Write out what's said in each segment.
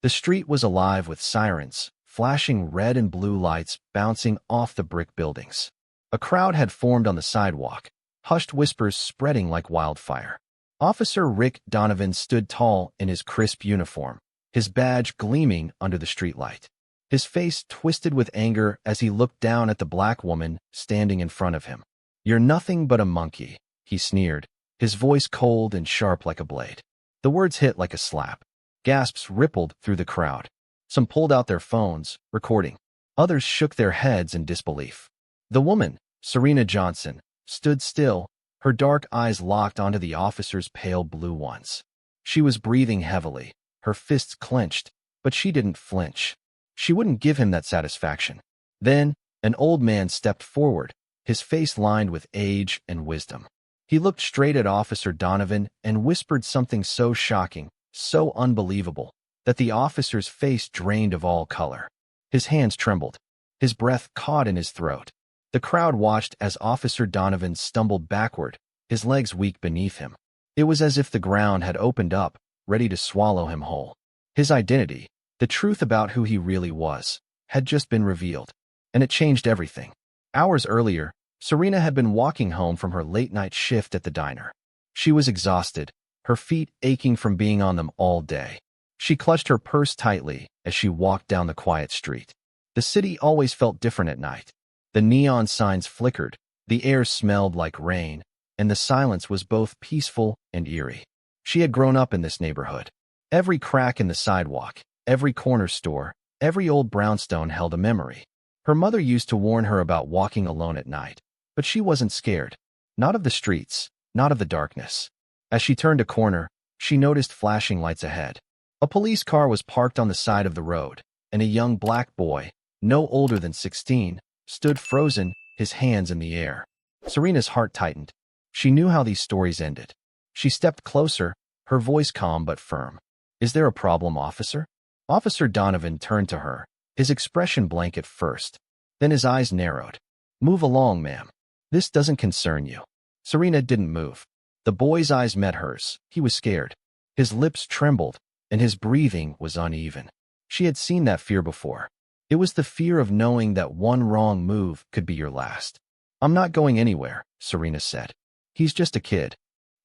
The street was alive with sirens, flashing red and blue lights bouncing off the brick buildings. A crowd had formed on the sidewalk, hushed whispers spreading like wildfire. Officer Rick Donovan stood tall in his crisp uniform, his badge gleaming under the streetlight. His face twisted with anger as he looked down at the black woman standing in front of him. "You're nothing but a monkey," he sneered, his voice cold and sharp like a blade. The words hit like a slap. Gasps rippled through the crowd. Some pulled out their phones, recording. Others shook their heads in disbelief. The woman, Serena Johnson, stood still, her dark eyes locked onto the officer's pale blue ones. She was breathing heavily, her fists clenched, but she didn't flinch. She wouldn't give him that satisfaction. Then, an old man stepped forward, his face lined with age and wisdom. He looked straight at Officer Donovan and whispered something so shocking, so unbelievable, that the officer's face drained of all color. His hands trembled. His breath caught in his throat. The crowd watched as Officer Donovan stumbled backward, his legs weak beneath him. It was as if the ground had opened up, ready to swallow him whole. His identity, the truth about who he really was, had just been revealed, and it changed everything. Hours earlier, Serena had been walking home from her late-night shift at the diner. She was exhausted, her feet aching from being on them all day. She clutched her purse tightly as she walked down the quiet street. The city always felt different at night. The neon signs flickered, the air smelled like rain, and the silence was both peaceful and eerie. She had grown up in this neighborhood. Every crack in the sidewalk, every corner store, every old brownstone held a memory. Her mother used to warn her about walking alone at night, but she wasn't scared. Not of the streets, not of the darkness. As she turned a corner, she noticed flashing lights ahead. A police car was parked on the side of the road, and a young black boy, no older than 16, stood frozen, his hands in the air. Serena's heart tightened. She knew how these stories ended. She stepped closer, her voice calm but firm. "Is there a problem, officer?" Officer Donovan turned to her, his expression blank at first. Then his eyes narrowed. "Move along, ma'am. This doesn't concern you." Serena didn't move. The boy's eyes met hers. He was scared. His lips trembled, and his breathing was uneven. She had seen that fear before. It was the fear of knowing that one wrong move could be your last. "I'm not going anywhere," Serena said. "He's just a kid."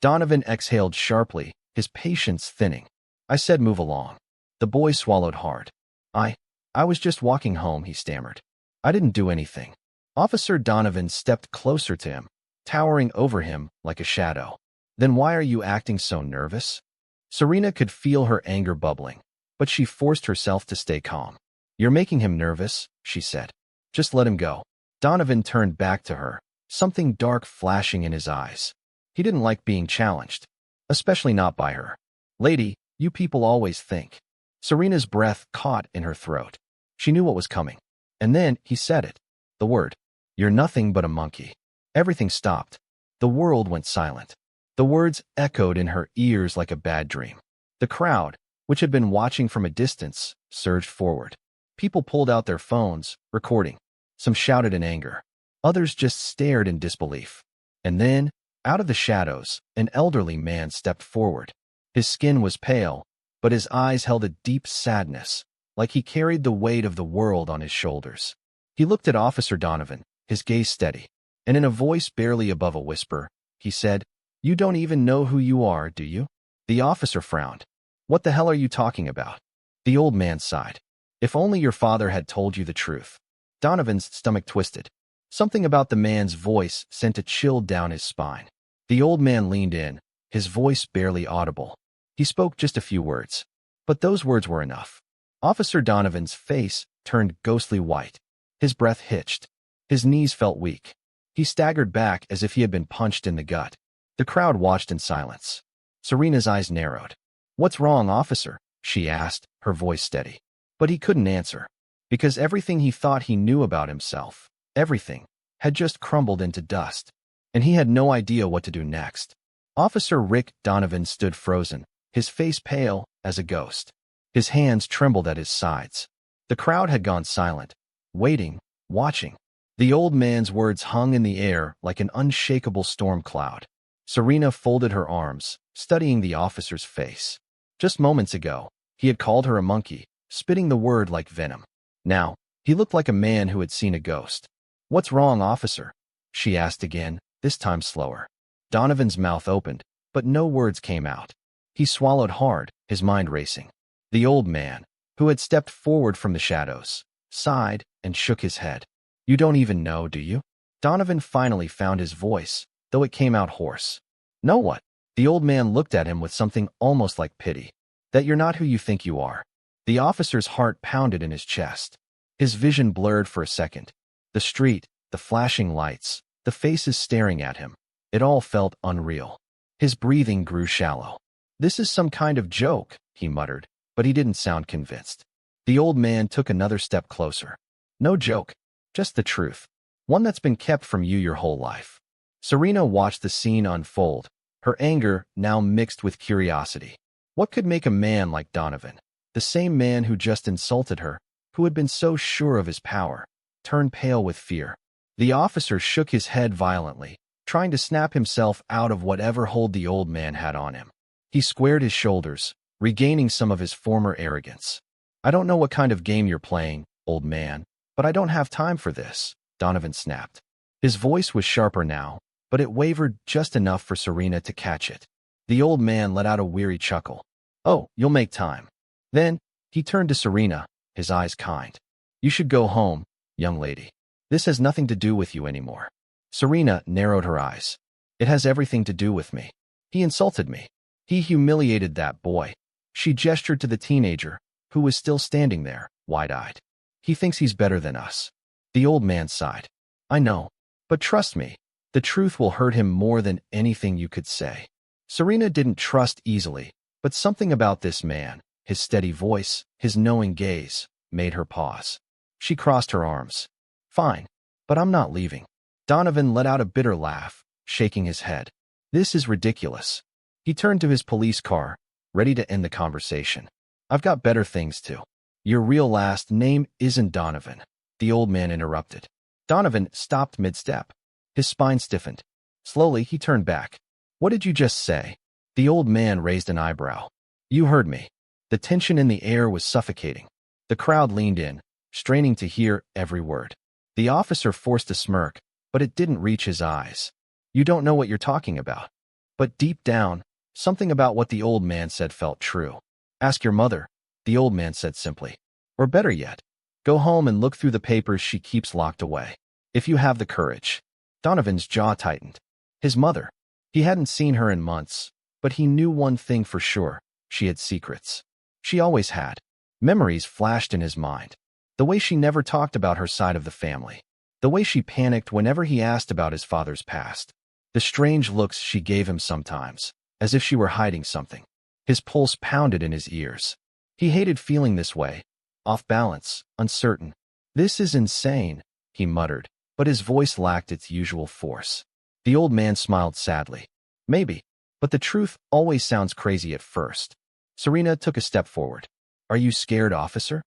Donovan exhaled sharply, his patience thinning. "I said move along." The boy swallowed hard. I was just walking home," he stammered. "I didn't do anything." Officer Donovan stepped closer to him, towering over him like a shadow. "Then why are you acting so nervous?" Serena could feel her anger bubbling, but she forced herself to stay calm. "You're making him nervous," she said. "Just let him go." Donovan turned back to her, something dark flashing in his eyes. He didn't like being challenged, especially not by her. "Lady, you people always think." Serena's breath caught in her throat. She knew what was coming. And then he said it. The word. "You're nothing but a monkey." Everything stopped. The world went silent. The words echoed in her ears like a bad dream. The crowd, which had been watching from a distance, surged forward. People pulled out their phones, recording. Some shouted in anger. Others just stared in disbelief. And then, out of the shadows, an elderly man stepped forward. His skin was pale, but his eyes held a deep sadness, like he carried the weight of the world on his shoulders. He looked at Officer Donovan, his gaze steady, and in a voice barely above a whisper, he said, "You don't even know who you are, do you?" The officer frowned. "What the hell are you talking about?" The old man sighed. "If only your father had told you the truth." Donovan's stomach twisted. Something about the man's voice sent a chill down his spine. The old man leaned in, his voice barely audible. He spoke just a few words, but those words were enough. Officer Donovan's face turned ghostly white. His breath hitched. His knees felt weak. He staggered back as if he had been punched in the gut. The crowd watched in silence. Serena's eyes narrowed. "What's wrong, officer?" she asked, her voice steady. But he couldn't answer, because everything he thought he knew about himself, everything, had just crumbled into dust, and he had no idea what to do next. Officer Rick Donovan stood frozen, his face pale as a ghost. His hands trembled at his sides. The crowd had gone silent, waiting, watching. The old man's words hung in the air like an unshakable storm cloud. Serena folded her arms, studying the officer's face. Just moments ago, He had called her a monkey, spitting the word like venom. Now, he looked like a man who had seen a ghost. "What's wrong, officer?" she asked again, this time slower. Donovan's mouth opened, but no words came out. He swallowed hard, his mind racing. The old man, who had stepped forward from the shadows, sighed and shook his head. "You don't even know, do you?" Donovan finally found his voice, though it came out hoarse. "Know what?" The old man looked at him with something almost like pity. "That you're not who you think you are." The officer's heart pounded in his chest. His vision blurred for a second. The street, the flashing lights, the faces staring at him. It all felt unreal. His breathing grew shallow. "This is some kind of joke," he muttered, but he didn't sound convinced. The old man took another step closer. "No joke, just the truth. One that's been kept from you your whole life." Serena watched the scene unfold, her anger now mixed with curiosity. What could make a man like Donovan, the same man who just insulted her, who had been so sure of his power, turn pale with fear? The officer shook his head violently, trying to snap himself out of whatever hold the old man had on him. He squared his shoulders, regaining some of his former arrogance. "I don't know what kind of game you're playing, old man, but I don't have time for this," Donovan snapped. His voice was sharper now, but it wavered just enough for Serena to catch it. The old man let out a weary chuckle. "Oh, you'll make time." Then, he turned to Serena, his eyes kind. "You should go home, young lady. This has nothing to do with you anymore." Serena narrowed her eyes. "It has everything to do with me. He insulted me. He humiliated that boy." She gestured to the teenager, who was still standing there, wide-eyed. "He thinks he's better than us." The old man sighed. "I know. But trust me, the truth will hurt him more than anything you could say." Serena didn't trust easily, but something about this man, his steady voice, his knowing gaze, made her pause. She crossed her arms. "Fine, but I'm not leaving." Donovan let out a bitter laugh, shaking his head. "This is ridiculous." He turned to his police car, ready to end the conversation. "I've got better things to." "Your real last name isn't Donovan," the old man interrupted. Donovan stopped mid-step. His spine stiffened. Slowly, he turned back. "What did you just say?" The old man raised an eyebrow. "You heard me." The tension in the air was suffocating. The crowd leaned in, straining to hear every word. The officer forced a smirk, but it didn't reach his eyes. "You don't know what you're talking about." But deep down, something about what the old man said felt true. "Ask your mother," the old man said simply. "Or better yet, go home and look through the papers she keeps locked away. If you have the courage." Donovan's jaw tightened. His mother. He hadn't seen her in months, but he knew one thing for sure. She had secrets. She always had. Memories flashed in his mind. The way she never talked about her side of the family. The way she panicked whenever he asked about his father's past. The strange looks she gave him sometimes, as if she were hiding something. His pulse pounded in his ears. He hated feeling this way, off balance, uncertain. "This is insane," he muttered, but his voice lacked its usual force. The old man smiled sadly. "Maybe, but the truth always sounds crazy at first." Serena took a step forward. "Are you scared, officer?"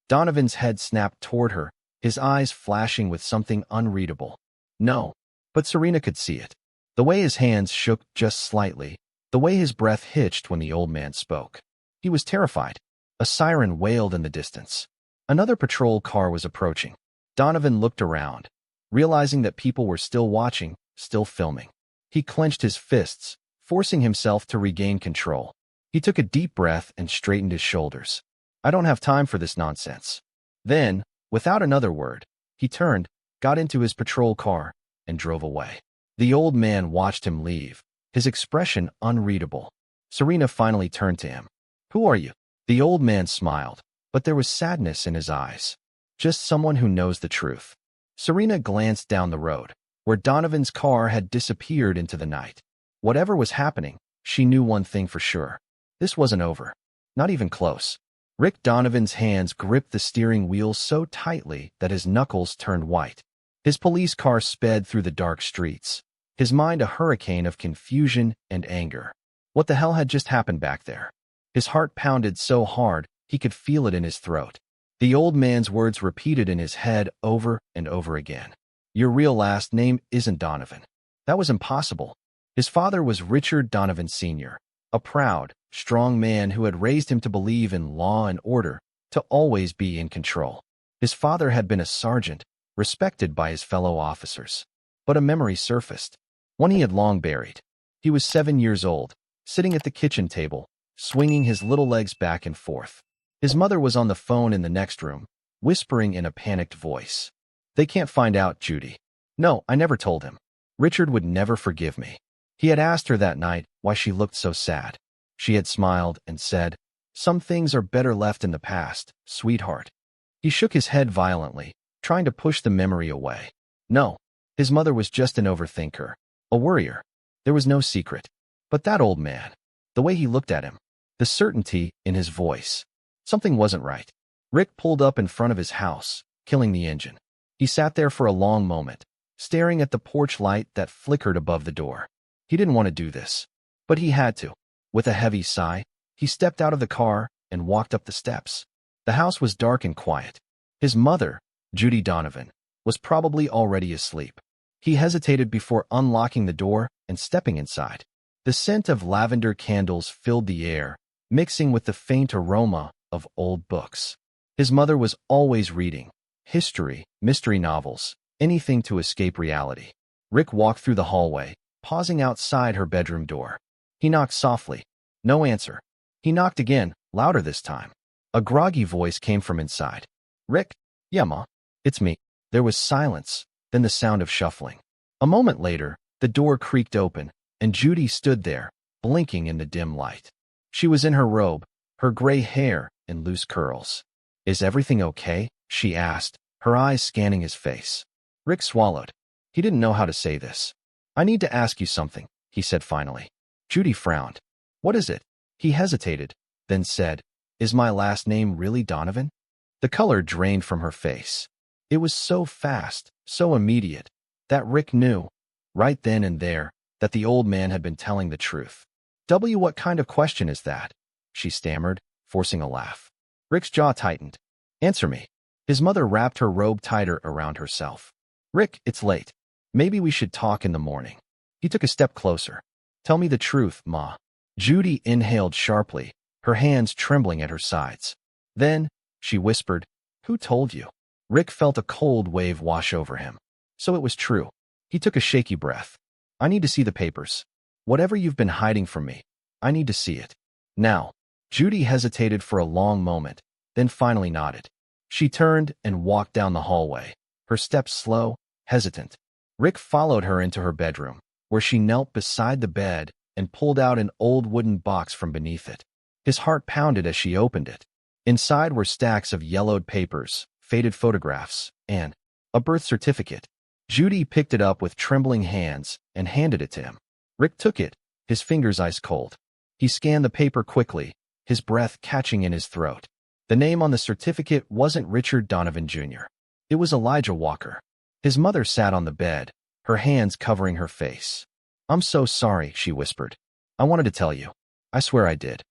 Donovan's head snapped toward her, his eyes flashing with something unreadable. No, but Serena could see it. The way his hands shook just slightly, the way his breath hitched when the old man spoke. He was terrified. A siren wailed in the distance. Another patrol car was approaching. Donovan looked around, realizing that people were still watching, still filming. He clenched his fists, forcing himself to regain control. He took a deep breath and straightened his shoulders. "I don't have time for this nonsense." Then, without another word, he turned, got into his patrol car, and drove away. The old man watched him leave, his expression unreadable. Serena finally turned to him. "Who are you?" The old man smiled, but there was sadness in his eyes. "Just someone who knows the truth." Serena glanced down the road, where Donovan's car had disappeared into the night. Whatever was happening, she knew one thing for sure. This wasn't over. Not even close. Rick Donovan's hands gripped the steering wheel so tightly that his knuckles turned white. His police car sped through the dark streets, his mind a hurricane of confusion and anger. What the hell had just happened back there? His heart pounded so hard, he could feel it in his throat. The old man's words repeated in his head over and over again. "Your real last name isn't Donovan." That was impossible. His father was Richard Donovan Sr., A proud, strong man who had raised him to believe in law and order, to always be in control. His father had been a sergeant, respected by his fellow officers. But a memory surfaced, one he had long buried. He was 7 years old, sitting at the kitchen table, swinging his little legs back and forth. His mother was on the phone in the next room, whispering in a panicked voice. "They can't find out, Judy." "No, I never told him. Richard would never forgive me." He had asked her that night why she looked so sad. She had smiled and said, "Some things are better left in the past, sweetheart." He shook his head violently, trying to push the memory away. No, his mother was just an overthinker, a worrier. There was no secret. But that old man, the way he looked at him, the certainty in his voice, something wasn't right. Rick pulled up in front of his house, killing the engine. He sat there for a long moment, staring at the porch light that flickered above the door. He didn't want to do this, but he had to. With a heavy sigh, he stepped out of the car and walked up the steps. The house was dark and quiet. His mother, Judy Donovan, was probably already asleep. He hesitated before unlocking the door and stepping inside. The scent of lavender candles filled the air, mixing with the faint aroma of old books. His mother was always reading history, mystery novels, anything to escape reality. Rick walked through the hallway, pausing outside her bedroom door. He knocked softly. No answer. He knocked again, louder this time. A groggy voice came from inside. "Rick?" "Yeah, Ma. It's me." There was silence, then the sound of shuffling. A moment later, the door creaked open, and Judy stood there, blinking in the dim light. She was in her robe, her gray hair in loose curls. "Is everything okay?" she asked, her eyes scanning his face. Rick swallowed. He didn't know how to say this. "I need to ask you something," he said finally. Judy frowned. "What is it?" He hesitated, then said, "Is my last name really Donovan?" The color drained from her face. It was so fast, so immediate, that Rick knew, right then and there, that the old man had been telling the truth. What kind of question is that?" she stammered, forcing a laugh. Rick's jaw tightened. "Answer me." His mother wrapped her robe tighter around herself. "Rick, it's late. Maybe we should talk in the morning." He took a step closer. "Tell me the truth, Ma." Judy inhaled sharply, her hands trembling at her sides. Then, she whispered, "Who told you?" Rick felt a cold wave wash over him. So it was true. He took a shaky breath. "I need to see the papers. Whatever you've been hiding from me, I need to see it. Now." Judy hesitated for a long moment, then finally nodded. She turned and walked down the hallway, her steps slow, hesitant. Rick followed her into her bedroom, where she knelt beside the bed and pulled out an old wooden box from beneath it. His heart pounded as she opened it. Inside were stacks of yellowed papers, faded photographs, and a birth certificate. Judy picked it up with trembling hands and handed it to him. Rick took it, his fingers ice cold. He scanned the paper quickly, his breath catching in his throat. The name on the certificate wasn't Richard Donovan Jr. It was Elijah Walker. His mother sat on the bed, her hands covering her face. "I'm so sorry," she whispered. "I wanted to tell you. I swear I did."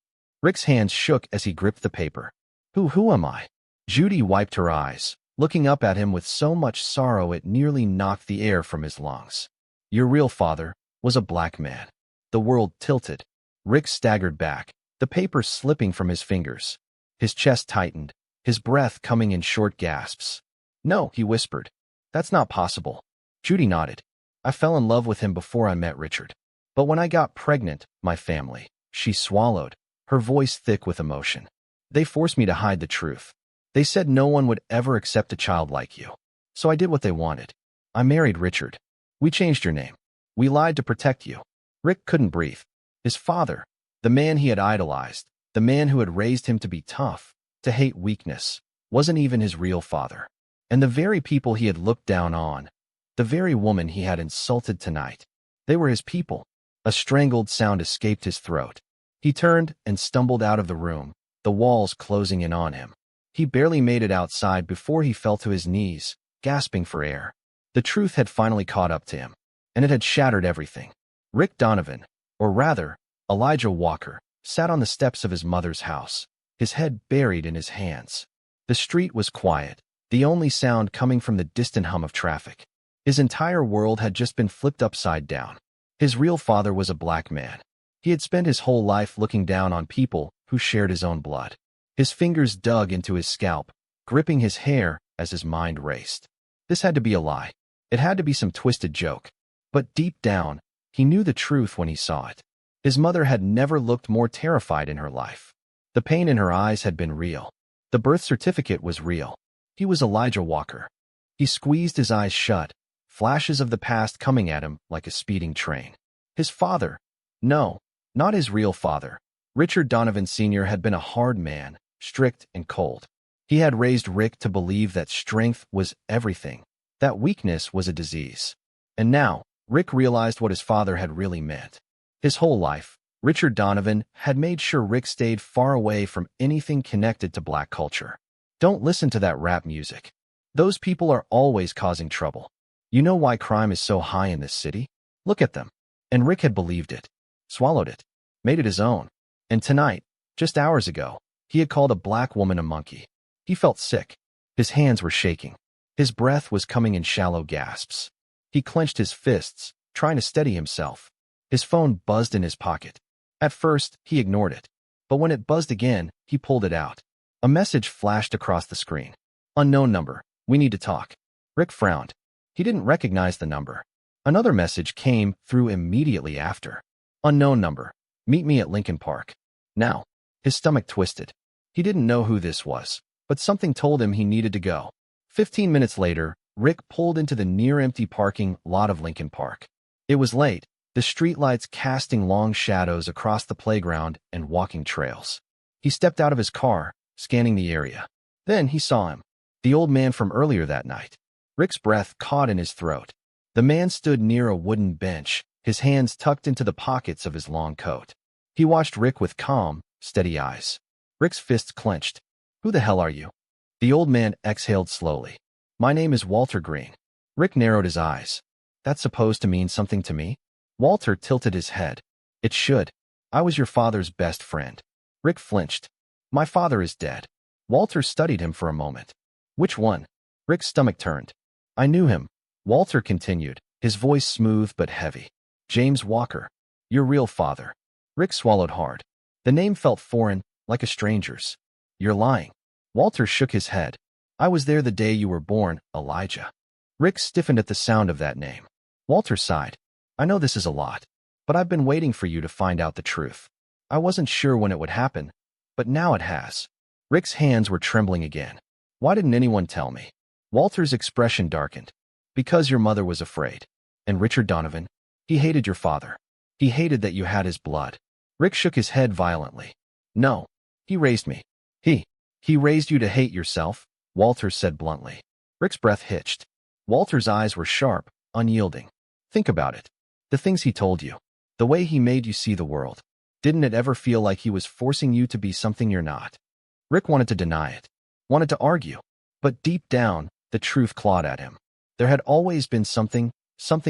Rick's hands shook as he gripped the paper. Who am I?" Judy wiped her eyes, looking up at him with so much sorrow it nearly knocked the air from his lungs. "Your real father was a black man." The world tilted. Rick staggered back, the paper slipping from his fingers. His chest tightened, his breath coming in short gasps. "No," he whispered. "That's not possible." Judy nodded. "I fell in love with him before I met Richard. But when I got pregnant, my family," she swallowed, her voice thick with emotion. "They forced me to hide the truth. They said no one would ever accept a child like you. So I did what they wanted. I married Richard. We changed your name. We lied to protect you." Rick couldn't breathe. His father, the man he had idolized, the man who had raised him to be tough, to hate weakness, wasn't even his real father. And the very people he had looked down on, the very woman he had insulted tonight, they were his people. A strangled sound escaped his throat. He turned and stumbled out of the room, the walls closing in on him. He barely made it outside before he fell to his knees, gasping for air. The truth had finally caught up to him, and it had shattered everything. Rick Donovan, or rather, Elijah Walker, sat on the steps of his mother's house, his head buried in his hands. The street was quiet, the only sound coming from the distant hum of traffic. His entire world had just been flipped upside down. His real father was a black man. He had spent his whole life looking down on people who shared his own blood. His fingers dug into his scalp, gripping his hair as his mind raced. This had to be a lie. It had to be some twisted joke. But deep down, he knew the truth when he saw it. His mother had never looked more terrified in her life. The pain in her eyes had been real. The birth certificate was real. He was Elijah Walker. He squeezed his eyes shut, flashes of the past coming at him like a speeding train. His father. No, not his real father. Richard Donovan Sr. had been a hard man, strict and cold. He had raised Rick to believe that strength was everything, that weakness was a disease. And now, Rick realized what his father had really meant. His whole life, Richard Donovan had made sure Rick stayed far away from anything connected to black culture. Don't listen to that rap music. Those people are always causing trouble. You know why crime is so high in this city? Look at them. And Rick had believed it, swallowed it, made it his own. And tonight, just hours ago, he had called a black woman a monkey. He felt sick. His hands were shaking. His breath was coming in shallow gasps. He clenched his fists, trying to steady himself. His phone buzzed in his pocket. At first, he ignored it. But when it buzzed again, he pulled it out. A message flashed across the screen. Unknown number. We need to talk. Rick frowned. He didn't recognize the number. Another message came through immediately after. Unknown number. Meet me at Lincoln Park. Now, his stomach twisted. He didn't know who this was, but something told him he needed to go. 15 minutes later, Rick pulled into the near-empty parking lot of Lincoln Park. It was late, the streetlights casting long shadows across the playground and walking trails. He stepped out of his car, scanning the area. Then he saw him, the old man from earlier that night. Rick's breath caught in his throat. The man stood near a wooden bench, his hands tucked into the pockets of his long coat. He watched Rick with calm, steady eyes. Rick's fists clenched. Who the hell are you? The old man exhaled slowly. My name is Walter Green. Rick narrowed his eyes. That's supposed to mean something to me? Walter tilted his head. It should. I was your father's best friend. Rick flinched. My father is dead. Walter studied him for a moment. Which one? Rick's stomach turned. I knew him. Walter continued, his voice smooth but heavy. James Walker. Your real father. Rick swallowed hard. The name felt foreign, like a stranger's. You're lying. Walter shook his head. I was there the day you were born, Elijah. Rick stiffened at the sound of that name. Walter sighed. I know this is a lot, but I've been waiting for you to find out the truth. I wasn't sure when it would happen, but now it has. Rick's hands were trembling again. Why didn't anyone tell me? Walter's expression darkened. Because your mother was afraid. And Richard Donovan? He hated your father. He hated that you had his blood. Rick shook his head violently. No. He raised me. He raised you to hate yourself, Walter said bluntly. Rick's breath hitched. Walter's eyes were sharp, unyielding. Think about it. The things he told you. The way he made you see the world. Didn't it ever feel like he was forcing you to be something you're not? Rick wanted to deny it. Wanted to argue. But deep down, the truth clawed at him. There had always been something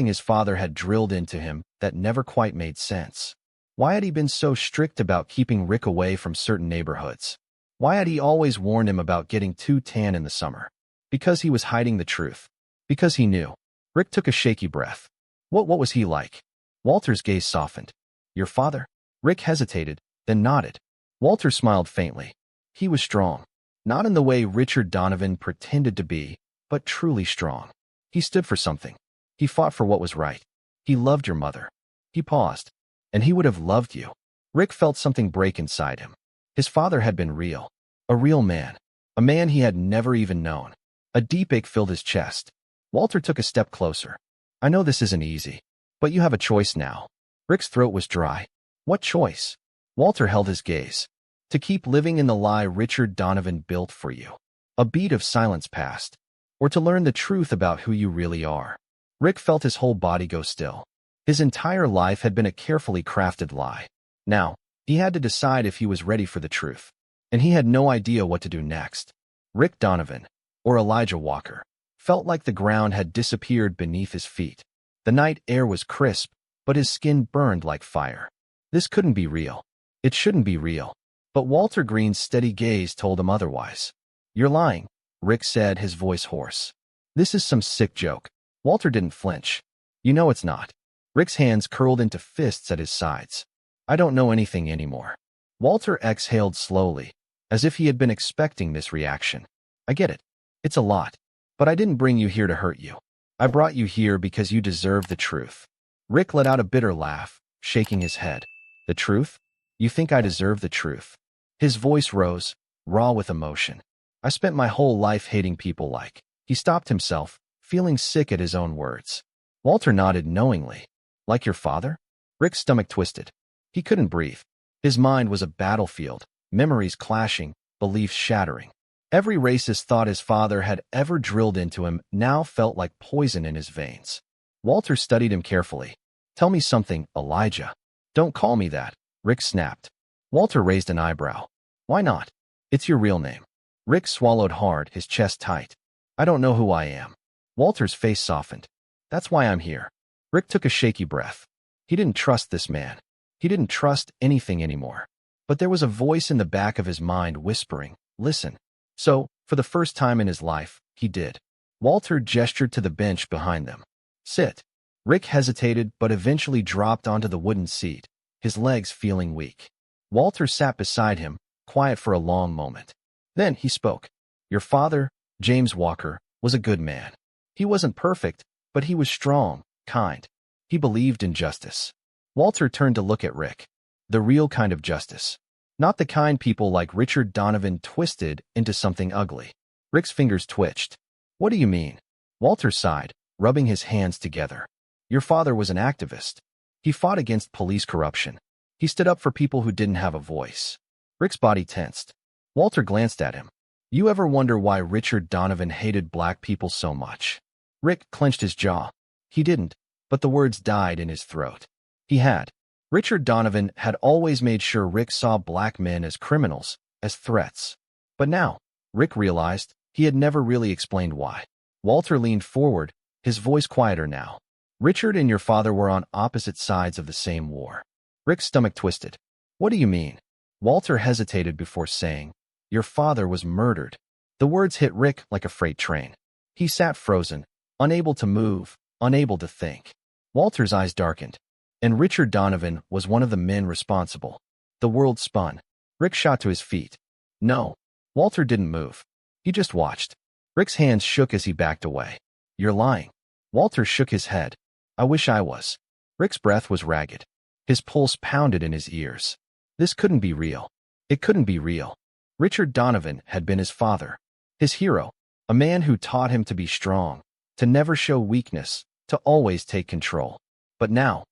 his father had drilled into him that never quite made sense. Why had he been so strict about keeping Rick away from certain neighborhoods? Why had he always warned him about getting too tan in the summer? Because he was hiding the truth. Because he knew. Rick took a shaky breath. What was he like? Walter's gaze softened. Your father? Rick hesitated, then nodded. Walter smiled faintly. He was strong. Not in the way Richard Donovan pretended to be, but truly strong. He stood for something. He fought for what was right. He loved your mother. He paused. And he would have loved you. Rick felt something break inside him. His father had been real. A real man. A man he had never even known. A deep ache filled his chest. Walter took a step closer. I know this isn't easy, but you have a choice now. Rick's throat was dry. What choice? Walter held his gaze. To keep living in the lie Richard Donovan built for you. A beat of silence passed. Or to learn the truth about who you really are. Rick felt his whole body go still. His entire life had been a carefully crafted lie. Now, he had to decide if he was ready for the truth. And he had no idea what to do next. Rick Donovan, or Elijah Walker, felt like the ground had disappeared beneath his feet. The night air was crisp, but his skin burned like fire. This couldn't be real. It shouldn't be real. But Walter Green's steady gaze told him otherwise. You're lying, Rick said, his voice hoarse. This is some sick joke. Walter didn't flinch. You know it's not. Rick's hands curled into fists at his sides. I don't know anything anymore. Walter exhaled slowly, as if he had been expecting this reaction. I get it. It's a lot. But I didn't bring you here to hurt you. I brought you here because you deserve the truth. Rick let out a bitter laugh, shaking his head. The truth? You think I deserve the truth? His voice rose, raw with emotion. I spent my whole life hating people like. He stopped himself, feeling sick at his own words. Walter nodded knowingly. Like your father? Rick's stomach twisted. He couldn't breathe. His mind was a battlefield, memories clashing, beliefs shattering. Every racist thought his father had ever drilled into him now felt like poison in his veins. Walter studied him carefully. Tell me something, Elijah. Don't call me that, Rick snapped. Walter raised an eyebrow. Why not? It's your real name. Rick swallowed hard, his chest tight. I don't know who I am. Walter's face softened. That's why I'm here. Rick took a shaky breath. He didn't trust this man. He didn't trust anything anymore. But there was a voice in the back of his mind whispering, listen. So, for the first time in his life, he did. Walter gestured to the bench behind them. Sit. Rick hesitated but eventually dropped onto the wooden seat, his legs feeling weak. Walter sat beside him, quiet for a long moment. Then he spoke. Your father, James Walker, was a good man. He wasn't perfect, but he was strong, kind. He believed in justice. Walter turned to look at Rick. The real kind of justice. Not the kind people like Richard Donovan twisted into something ugly. Rick's fingers twitched. What do you mean? Walter sighed, rubbing his hands together. Your father was an activist. He fought against police corruption. He stood up for people who didn't have a voice. Rick's body tensed. Walter glanced at him. You ever wonder why Richard Donovan hated black people so much? Rick clenched his jaw. He didn't, but the words died in his throat. He had. Richard Donovan had always made sure Rick saw black men as criminals, as threats. But now, Rick realized, he had never really explained why. Walter leaned forward, his voice quieter now. Richard and your father were on opposite sides of the same war. Rick's stomach twisted. What do you mean? Walter hesitated before saying, your father was murdered. The words hit Rick like a freight train. He sat frozen, unable to move, unable to think. Walter's eyes darkened. And Richard Donovan was one of the men responsible. The world spun. Rick shot to his feet. No. Walter didn't move. He just watched. Rick's hands shook as he backed away. You're lying. Walter shook his head. I wish I was. Rick's breath was ragged. His pulse pounded in his ears. This couldn't be real. It couldn't be real. Richard Donovan had been his father. His hero. A man who taught him to be strong, to never show weakness, to always take control. But now,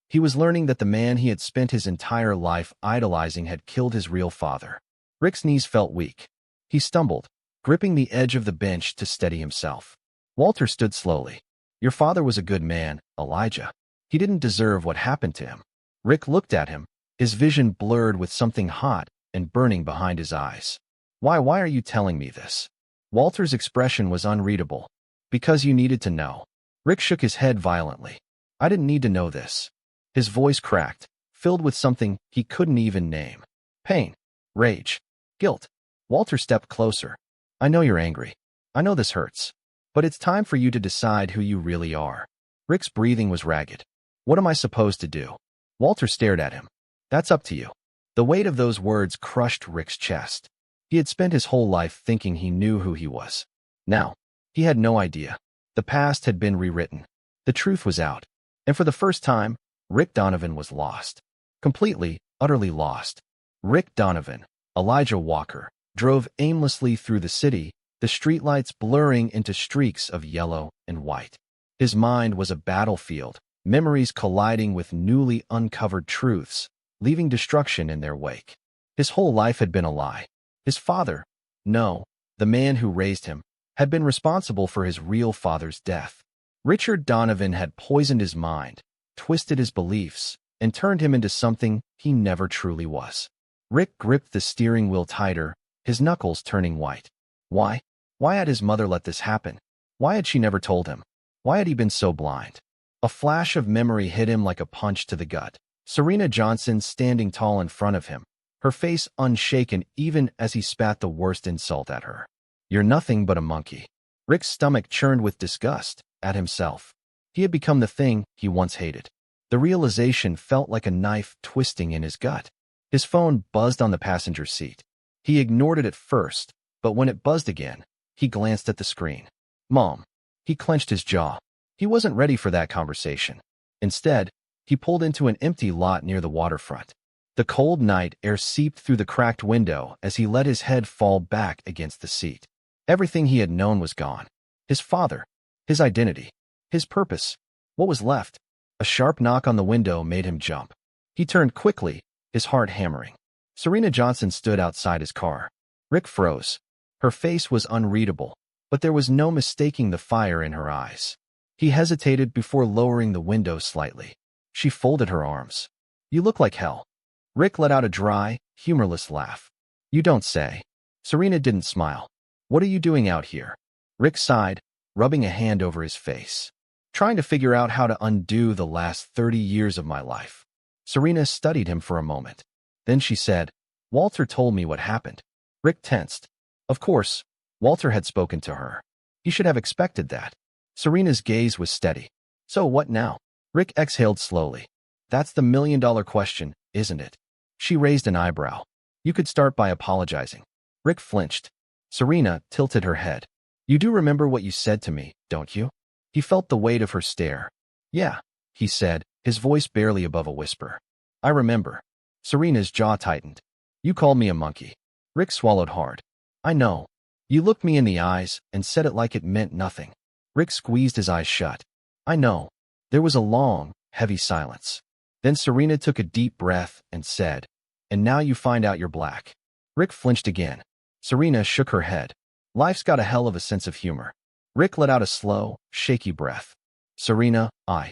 he was learning that the man he had spent his entire life idolizing had killed his real father. Rick's knees felt weak. He stumbled, gripping the edge of the bench to steady himself. Walter stood slowly. Your father was a good man, Elijah. He didn't deserve what happened to him. Rick looked at him, his vision blurred with something hot and burning behind his eyes. Why are you telling me this? Walter's expression was unreadable. Because you needed to know. Rick shook his head violently. I didn't need to know this. His voice cracked, filled with something he couldn't even name. Pain, rage, guilt. Walter stepped closer. I know you're angry. I know this hurts. But it's time for you to decide who you really are. Rick's breathing was ragged. What am I supposed to do? Walter stared at him. That's up to you. The weight of those words crushed Rick's chest. He had spent his whole life thinking he knew who he was. Now, he had no idea. The past had been rewritten. The truth was out. And for the first time, Rick Donovan was lost. Completely, utterly lost. Rick Donovan, Elijah Walker, drove aimlessly through the city, the streetlights blurring into streaks of yellow and white. His mind was a battlefield, memories colliding with newly uncovered truths, leaving destruction in their wake. His whole life had been a lie. His father, no, the man who raised him, had been responsible for his real father's death. Richard Donovan had poisoned his mind, twisted his beliefs, and turned him into something he never truly was. Rick gripped the steering wheel tighter, his knuckles turning white. Why? Why had his mother let this happen? Why had she never told him? Why had he been so blind? A flash of memory hit him like a punch to the gut. Serena Johnson standing tall in front of him, her face unshaken even as he spat the worst insult at her. You're nothing but a monkey. Rick's stomach churned with disgust at himself. He had become the thing he once hated. The realization felt like a knife twisting in his gut. His phone buzzed on the passenger seat. He ignored it at first, but when it buzzed again, he glanced at the screen. Mom. He clenched his jaw. He wasn't ready for that conversation. Instead, he pulled into an empty lot near the waterfront. The cold night air seeped through the cracked window as he let his head fall back against the seat. Everything he had known was gone. His father, his identity, his purpose. What was left? A sharp knock on the window made him jump. He turned quickly, his heart hammering. Serena Johnson stood outside his car. Rick froze. Her face was unreadable, but there was no mistaking the fire in her eyes. He hesitated before lowering the window slightly. She folded her arms. You look like hell. Rick let out a dry, humorless laugh. You don't say. Serena didn't smile. What are you doing out here? Rick sighed, rubbing a hand over his face. Trying to figure out how to undo the last 30 years of my life. Serena studied him for a moment. Then she said, Walter told me what happened. Rick tensed. Of course, Walter had spoken to her. He should have expected that. Serena's gaze was steady. So what now? Rick exhaled slowly. That's the million-dollar question, isn't it? She raised an eyebrow. You could start by apologizing. Rick flinched. Serena tilted her head. You do remember what you said to me, don't you? He felt the weight of her stare. Yeah, he said, his voice barely above a whisper. I remember. Serena's jaw tightened. You called me a monkey. Rick swallowed hard. I know. You looked me in the eyes and said it like it meant nothing. Rick squeezed his eyes shut. I know. There was a long, heavy silence. Then Serena took a deep breath and said, And now you find out you're black. Rick flinched again. Serena shook her head. Life's got a hell of a sense of humor. Rick let out a slow, shaky breath. Serena, I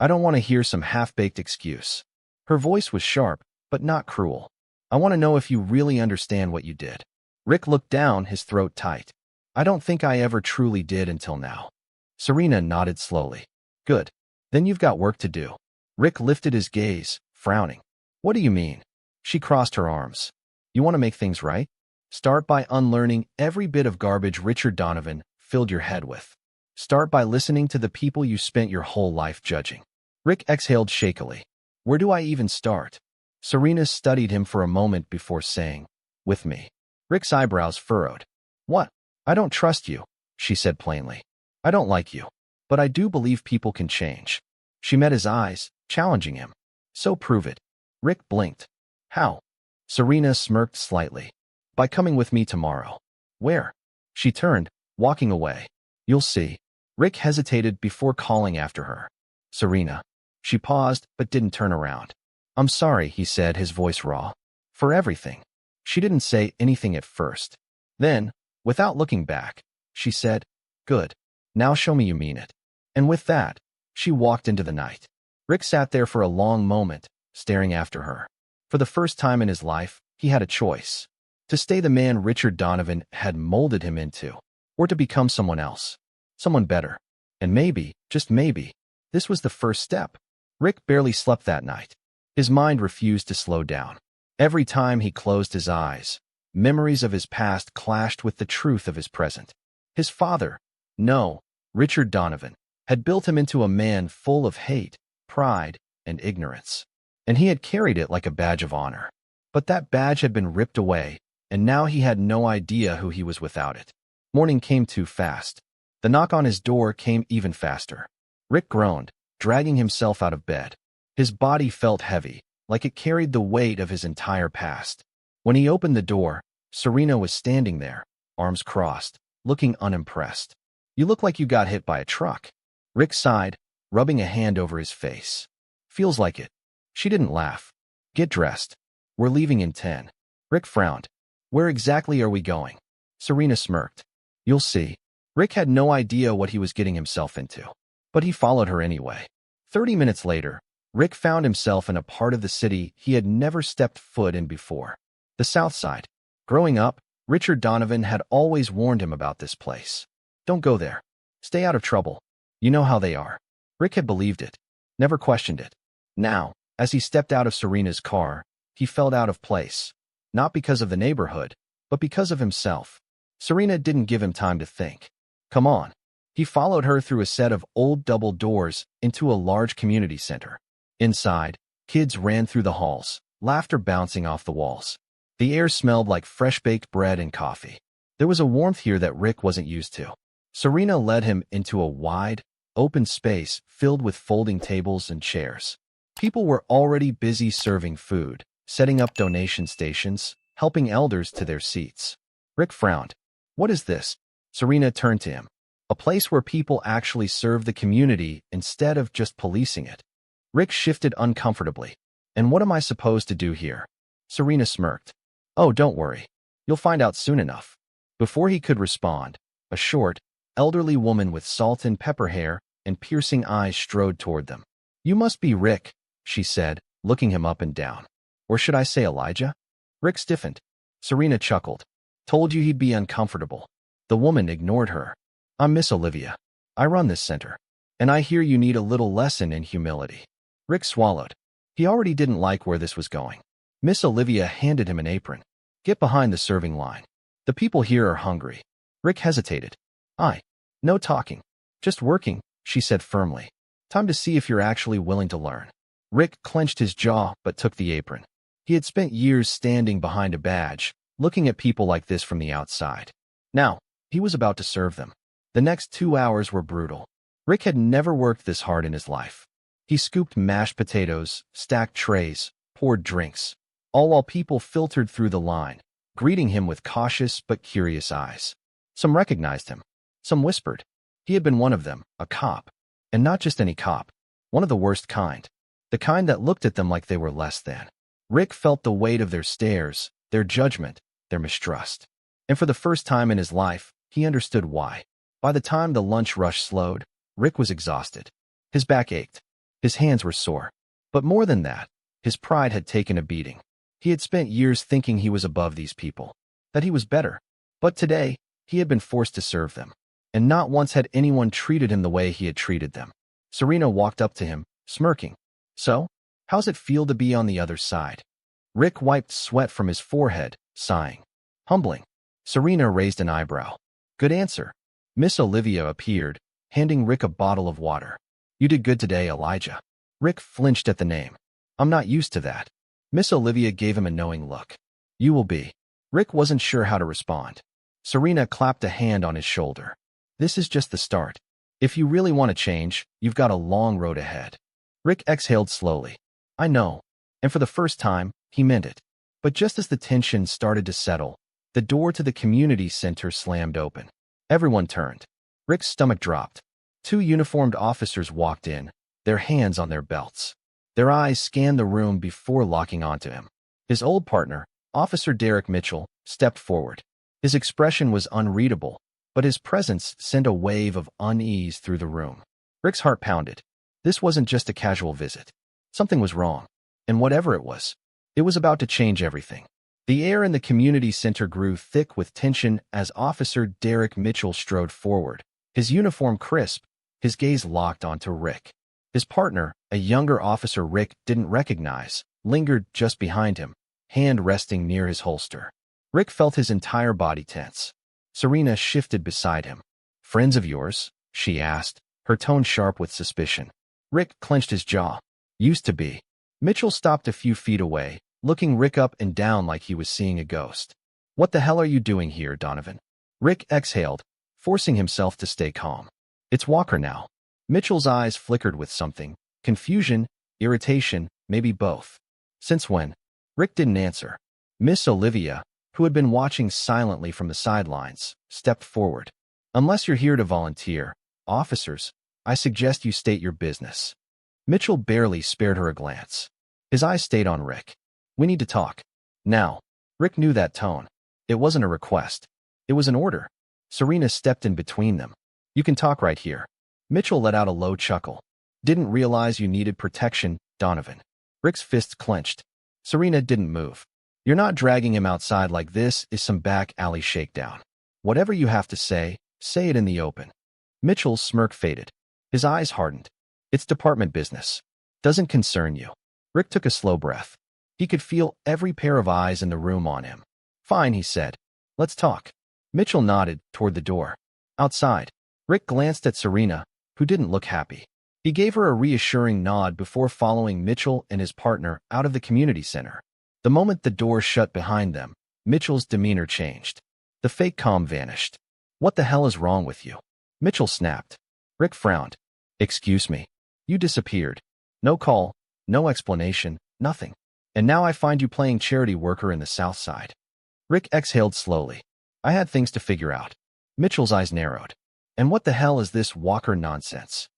don't want to hear some half-baked excuse. Her voice was sharp, but not cruel. I want to know if you really understand what you did. Rick looked down, his throat tight. I don't think I ever truly did until now. Serena nodded slowly. Good. Then you've got work to do. Rick lifted his gaze, frowning. What do you mean? She crossed her arms. You want to make things right? Start by unlearning every bit of garbage Richard Donovan filled your head with. Start by listening to the people you spent your whole life judging. Rick exhaled shakily. Where do I even start? Serena studied him for a moment before saying, With me. Rick's eyebrows furrowed. What? I don't trust you, she said plainly. I don't like you. But I do believe people can change. She met his eyes, challenging him. So prove it. Rick blinked. How? Serena smirked slightly. By coming with me tomorrow. Where? She turned, walking away. You'll see. Rick hesitated before calling after her. Serena. She paused, but didn't turn around. I'm sorry, he said, his voice raw. For everything. She didn't say anything at first. Then, without looking back, she said, Good. Now show me you mean it. And with that, she walked into the night. Rick sat there for a long moment, staring after her. For the first time in his life, he had a choice. To stay the man Richard Donovan had molded him into, or to become someone else. Someone better. And maybe, just maybe, this was the first step. Rick barely slept that night. His mind refused to slow down. Every time he closed his eyes, memories of his past clashed with the truth of his present. His father, no, Richard Donovan, had built him into a man full of hate, pride, and ignorance. And he had carried it like a badge of honor. But that badge had been ripped away, and now he had no idea who he was without it. Morning came too fast. The knock on his door came even faster. Rick groaned, dragging himself out of bed. His body felt heavy, like it carried the weight of his entire past. When he opened the door, Serena was standing there, arms crossed, looking unimpressed. You look like you got hit by a truck. Rick sighed, rubbing a hand over his face. Feels like it. She didn't laugh. Get dressed. We're leaving in 10. Rick frowned. Where exactly are we going? Serena smirked. You'll see. Rick had no idea what he was getting himself into. But he followed her anyway. 30 minutes later, Rick found himself in a part of the city he had never stepped foot in before. The South Side. Growing up, Richard Donovan had always warned him about this place. Don't go there. Stay out of trouble. You know how they are. Rick had believed it. Never questioned it. Now, as he stepped out of Serena's car, he felt out of place. Not because of the neighborhood, but because of himself. Serena didn't give him time to think. Come on. He followed her through a set of old double doors into a large community center. Inside, kids ran through the halls, laughter bouncing off the walls. The air smelled like fresh-baked bread and coffee. There was a warmth here that Rick wasn't used to. Serena led him into a wide, open space filled with folding tables and chairs. People were already busy serving food, setting up donation stations, helping elders to their seats. Rick frowned. What is this? Serena turned to him. A place where people actually serve the community instead of just policing it. Rick shifted uncomfortably. And what am I supposed to do here? Serena smirked. Oh, don't worry. You'll find out soon enough. Before he could respond, a short, elderly woman with salt and pepper hair and piercing eyes strode toward them. You must be Rick, she said, looking him up and down. Or should I say Elijah? Rick stiffened. Serena chuckled. Told you he'd be uncomfortable. The woman ignored her. I'm Miss Olivia. I run this center. And I hear you need a little lesson in humility. Rick swallowed. He already didn't like where this was going. Miss Olivia handed him an apron. Get behind the serving line. The people here are hungry. Rick hesitated. No talking. Just working, she said firmly. Time to see if you're actually willing to learn. Rick clenched his jaw but took the apron. He had spent years standing behind a badge, looking at people like this from the outside. Now, he was about to serve them. The next 2 hours were brutal. Rick had never worked this hard in his life. He scooped mashed potatoes, stacked trays, poured drinks, all while people filtered through the line, greeting him with cautious but curious eyes. Some recognized him. Some whispered. He had been one of them, a cop. And not just any cop. One of the worst kind. The kind that looked at them like they were less than. Rick felt the weight of their stares, their judgment, their mistrust. And for the first time in his life, he understood why. By the time the lunch rush slowed, Rick was exhausted. His back ached. His hands were sore. But more than that, his pride had taken a beating. He had spent years thinking he was above these people, that he was better. But today, he had been forced to serve them. And not once had anyone treated him the way he had treated them. Serena walked up to him, smirking. So, how's it feel to be on the other side? Rick wiped sweat from his forehead, sighing. Humbling. Serena raised an eyebrow. Good answer. Miss Olivia appeared, handing Rick a bottle of water. You did good today, Elijah. Rick flinched at the name. I'm not used to that. Miss Olivia gave him a knowing look. You will be. Rick wasn't sure how to respond. Serena clapped a hand on his shoulder. This is just the start. If you really want to change, you've got a long road ahead. Rick exhaled slowly. I know. And for the first time, he meant it. But just as the tension started to settle, the door to the community center slammed open. Everyone turned. Rick's stomach dropped. 2 uniformed officers walked in, their hands on their belts. Their eyes scanned the room before locking onto him. His old partner, Officer Derek Mitchell, stepped forward. His expression was unreadable, but his presence sent a wave of unease through the room. Rick's heart pounded. This wasn't just a casual visit. Something was wrong. And whatever it was about to change everything. The air in the community center grew thick with tension as Officer Derek Mitchell strode forward, his uniform crisp, his gaze locked onto Rick. His partner, a younger officer Rick didn't recognize, lingered just behind him, hand resting near his holster. Rick felt his entire body tense. Serena shifted beside him. Friends of yours? She asked, her tone sharp with suspicion. Rick clenched his jaw. Used to be. Mitchell stopped a few feet away, looking Rick up and down like he was seeing a ghost. What the hell are you doing here, Donovan? Rick exhaled, forcing himself to stay calm. It's Walker now. Mitchell's eyes flickered with something. Confusion, irritation, maybe both. Since when? Rick didn't answer. Miss Olivia, who had been watching silently from the sidelines, stepped forward. Unless you're here to volunteer, officers, I suggest you state your business. Mitchell barely spared her a glance. His eyes stayed on Rick. We need to talk. Now. Rick knew that tone. It wasn't a request. It was an order. Serena stepped in between them. You can talk right here. Mitchell let out a low chuckle. Didn't realize you needed protection, Donovan. Rick's fists clenched. Serena didn't move. You're not dragging him outside like this is some back alley shakedown. Whatever you have to say it in the open. Mitchell's smirk faded. His eyes hardened. It's department business. Doesn't concern you. Rick took a slow breath. He could feel every pair of eyes in the room on him. Fine, he said. Let's talk. Mitchell nodded toward the door. Outside. Rick glanced at Serena, who didn't look happy. He gave her a reassuring nod before following Mitchell and his partner out of the community center. The moment the door shut behind them, Mitchell's demeanor changed. The fake calm vanished. "What the hell is wrong with you?" Mitchell snapped. Rick frowned. "Excuse me. You disappeared. No call, no explanation, nothing. And now I find you playing charity worker in the South Side." Rick exhaled slowly. "I had things to figure out." Mitchell's eyes narrowed. "And what the hell is this Walker nonsense?"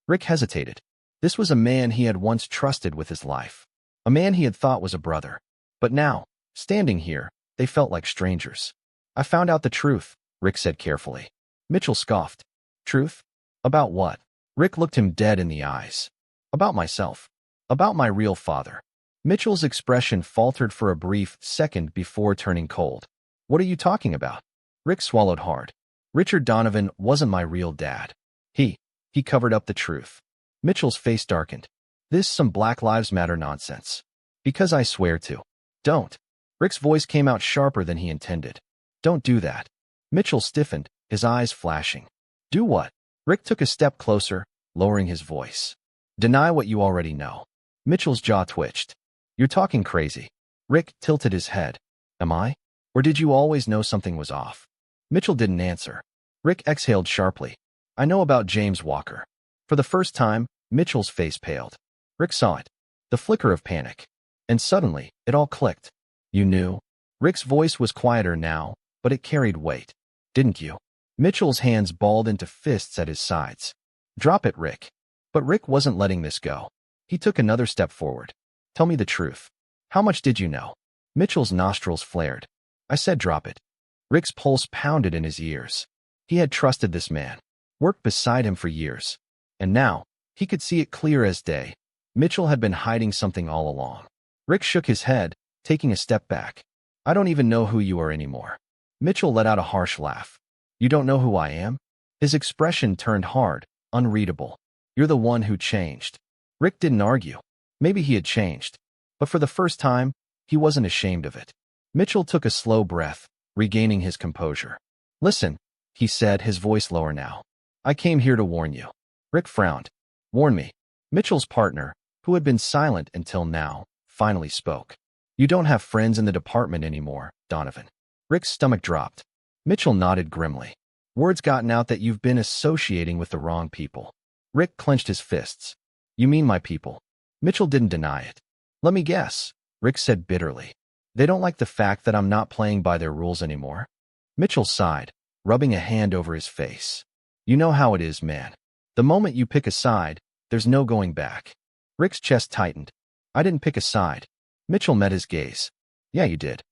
Rick hesitated. This was a man he had once trusted with his life. A man he had thought was a brother. But now, standing here, they felt like strangers. "I found out the truth," Rick said carefully. Mitchell scoffed. "Truth? About what?" Rick looked him dead in the eyes. "About myself. About my real father." Mitchell's expression faltered for a brief second before turning cold. "What are you talking about?" Rick swallowed hard. "Richard Donovan wasn't my real dad. He covered up the truth." Mitchell's face darkened. "This some Black Lives Matter nonsense." "Because I swear to." "Don't." Rick's voice came out sharper than he intended. "Don't do that." Mitchell stiffened, his eyes flashing. "Do what?" Rick took a step closer, lowering his voice. "Deny what you already know." Mitchell's jaw twitched. "You're talking crazy." Rick tilted his head. "Am I? Or did you always know something was off?" Mitchell didn't answer. Rick exhaled sharply. "I know about James Walker." For the first time, Mitchell's face paled. Rick saw it. The flicker of panic. And suddenly, it all clicked. "You knew?" Rick's voice was quieter now, but it carried weight. "Didn't you?" Mitchell's hands balled into fists at his sides. "Drop it, Rick." But Rick wasn't letting this go. He took another step forward. "Tell me the truth. How much did you know?" Mitchell's nostrils flared. "I said drop it." Rick's pulse pounded in his ears. He had trusted this man, worked beside him for years. And now, he could see it clear as day. Mitchell had been hiding something all along. Rick shook his head, taking a step back. "I don't even know who you are anymore." Mitchell let out a harsh laugh. "You don't know who I am?" His expression turned hard, unreadable. "You're the one who changed." Rick didn't argue. Maybe he had changed. But for the first time, he wasn't ashamed of it. Mitchell took a slow breath, regaining his composure. "Listen," he said, his voice lower now. "I came here to warn you." Rick frowned. "Warn me." Mitchell's partner, who had been silent until now, finally spoke. "You don't have friends in the department anymore, Donovan." Rick's stomach dropped. Mitchell nodded grimly. "Word's gotten out that you've been associating with the wrong people." Rick clenched his fists. "You mean my people?" Mitchell didn't deny it. "Let me guess," Rick said bitterly. "They don't like the fact that I'm not playing by their rules anymore?" Mitchell sighed, rubbing a hand over his face. "You know how it is, man. The moment you pick a side, there's no going back." Rick's chest tightened. "I didn't pick a side." Mitchell met his gaze. "Yeah, you did."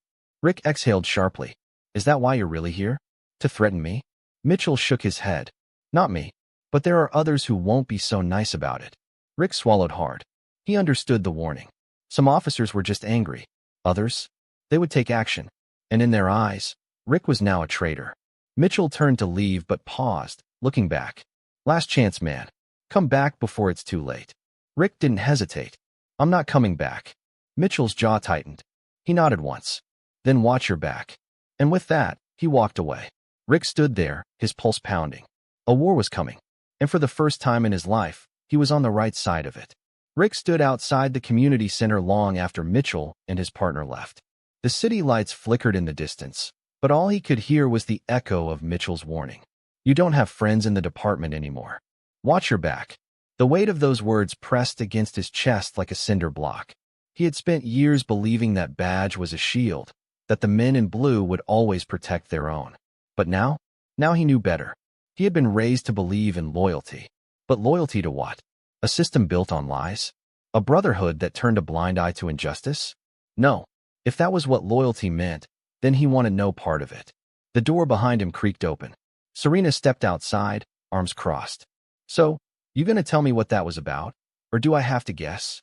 Rick exhaled sharply. "Is that why you're really here? To threaten me?" Mitchell shook his head. "Not me. But there are others who won't be so nice about it." Rick swallowed hard. He understood the warning. Some officers were just angry. Others? They would take action. And in their eyes, Rick was now a traitor. Mitchell turned to leave but paused, looking back. "Last chance, man. Come back before it's too late." Rick didn't hesitate. "I'm not coming back." Mitchell's jaw tightened. He nodded once. "Then watch your back." And with that, he walked away. Rick stood there, his pulse pounding. A war was coming. And for the first time in his life, he was on the right side of it. Rick stood outside the community center long after Mitchell and his partner left. The city lights flickered in the distance, but all he could hear was the echo of Mitchell's warning. "You don't have friends in the department anymore. Watch your back." The weight of those words pressed against his chest like a cinder block. He had spent years believing that badge was a shield, that the men in blue would always protect their own. But now he knew better. He had been raised to believe in loyalty. But loyalty to what? A system built on lies? A brotherhood that turned a blind eye to injustice? No. If that was what loyalty meant, then he wanted no part of it. The door behind him creaked open. Serena stepped outside, arms crossed. "So, you gonna tell me what that was about? Or do I have to guess?"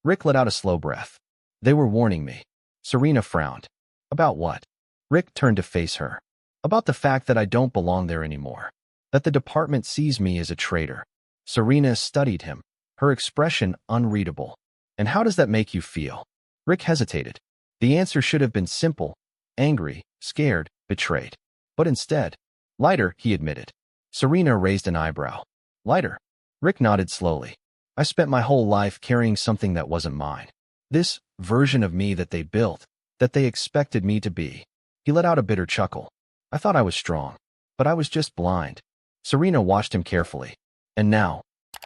Rick let out a slow breath. "They were warning me." Serena frowned. "About what?" Rick turned to face her. "About the fact that I don't belong there anymore. That the department sees me as a traitor." Serena studied him, her expression unreadable. "And how does that make you feel?" Rick hesitated. The answer should have been simple: angry, scared, betrayed. But instead, "Lighter," he admitted. Serena raised an eyebrow. "Lighter?" Rick nodded slowly. I spent my whole life carrying something that wasn't mine. This version of me that they built, that they expected me to be. He let out a bitter chuckle. I thought I was strong, but I was just blind. Serena watched him carefully. And now,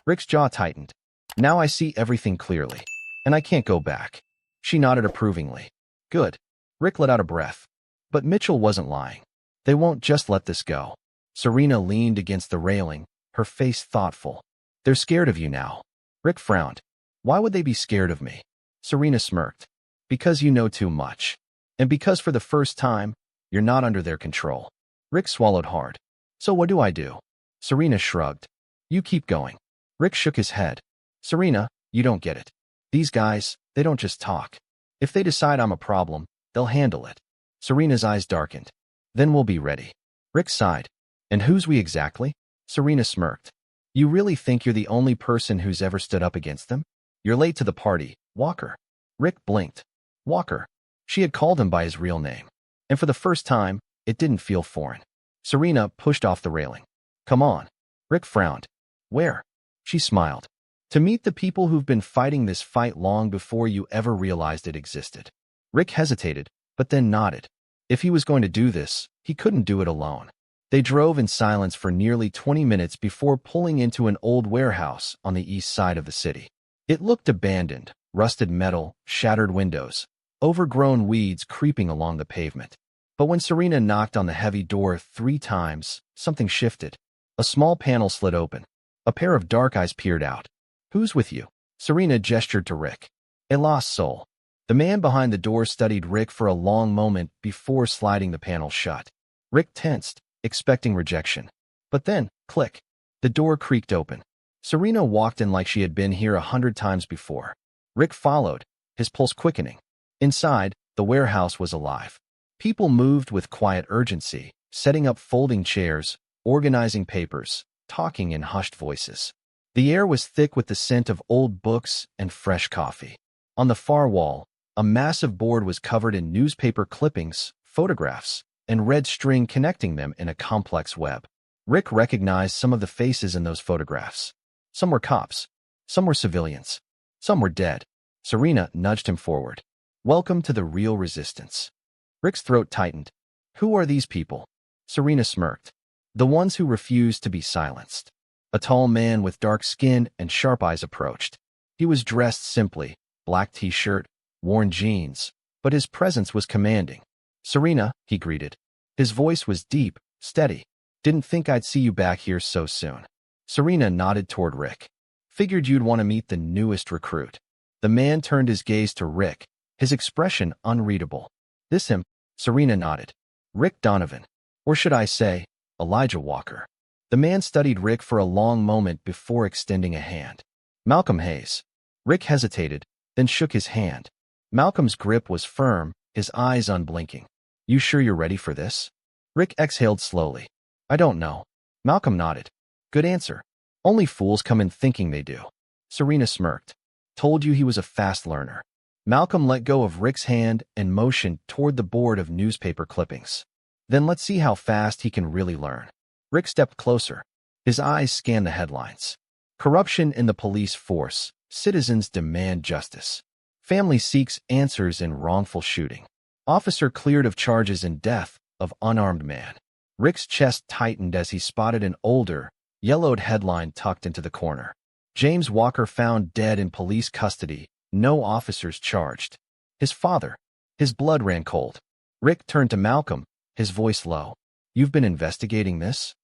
Rick's jaw tightened. Now I see everything clearly, and I can't go back. She nodded approvingly. Good. Rick let out a breath. But Mitchell wasn't lying. They won't just let this go. Serena leaned against the railing, her face thoughtful. They're scared of you now. Rick frowned. Why would they be scared of me? Serena smirked. Because you know too much. And because for the first time, you're not under their control. Rick swallowed hard. So what do I do? Serena shrugged. You keep going. Rick shook his head. Serena, you don't get it. These guys, they don't just talk. If they decide I'm a problem, they'll handle it. Serena's eyes darkened. Then we'll be ready. Rick sighed. And who's we exactly? Serena smirked. You really think you're the only person who's ever stood up against them? You're late to the party, Walker. Rick blinked. Walker. She had called him by his real name. And for the first time, it didn't feel foreign. Serena pushed off the railing. Come on. Rick frowned. Where? She smiled. To meet the people who've been fighting this fight long before you ever realized it existed. Rick hesitated, but then nodded. If he was going to do this, he couldn't do it alone. They drove in silence for nearly 20 minutes before pulling into an old warehouse on the east side of the city. It looked abandoned, rusted metal, shattered windows, overgrown weeds creeping along the pavement. But when Serena knocked on the heavy door 3 times, something shifted. A small panel slid open. A pair of dark eyes peered out. Who's with you? Serena gestured to Rick. A lost soul. The man behind the door studied Rick for a long moment before sliding the panel shut. Rick tensed, expecting rejection. But then, click. The door creaked open. Serena walked in like she had been here 100 times before. Rick followed, his pulse quickening. Inside, the warehouse was alive. People moved with quiet urgency, setting up folding chairs, organizing papers, talking in hushed voices. The air was thick with the scent of old books and fresh coffee. On the far wall, a massive board was covered in newspaper clippings, photographs, and red string connecting them in a complex web. Rick recognized some of the faces in those photographs. Some were cops. Some were civilians. Some were dead. Serena nudged him forward. Welcome to the real resistance. Rick's throat tightened. Who are these people? Serena smirked. The ones who refused to be silenced. A tall man with dark skin and sharp eyes approached. He was dressed simply, black t-shirt, worn jeans, but his presence was commanding. Serena, he greeted. His voice was deep, steady. Didn't think I'd see you back here so soon. Serena nodded toward Rick. Figured you'd want to meet the newest recruit. The man turned his gaze to Rick, his expression unreadable. This him? Serena nodded. Rick Donovan. Or should I say, Elijah Walker. The man studied Rick for a long moment before extending a hand. Malcolm Hayes. Rick hesitated, then shook his hand. Malcolm's grip was firm, his eyes unblinking. You sure you're ready for this? Rick exhaled slowly. I don't know. Malcolm nodded. Good answer. Only fools come in thinking they do. Serena smirked. Told you he was a fast learner. Malcolm let go of Rick's hand and motioned toward the board of newspaper clippings. Then let's see how fast he can really learn. Rick stepped closer. His eyes scanned the headlines. Corruption in the police force. Citizens demand justice. Family seeks answers in wrongful shooting. Officer cleared of charges in death of unarmed man. Rick's chest tightened as he spotted an older, yellowed headline tucked into the corner. James Walker found dead in police custody. No officers charged. His father. His blood ran cold. Rick turned to Malcolm, his voice low. You've been investigating this?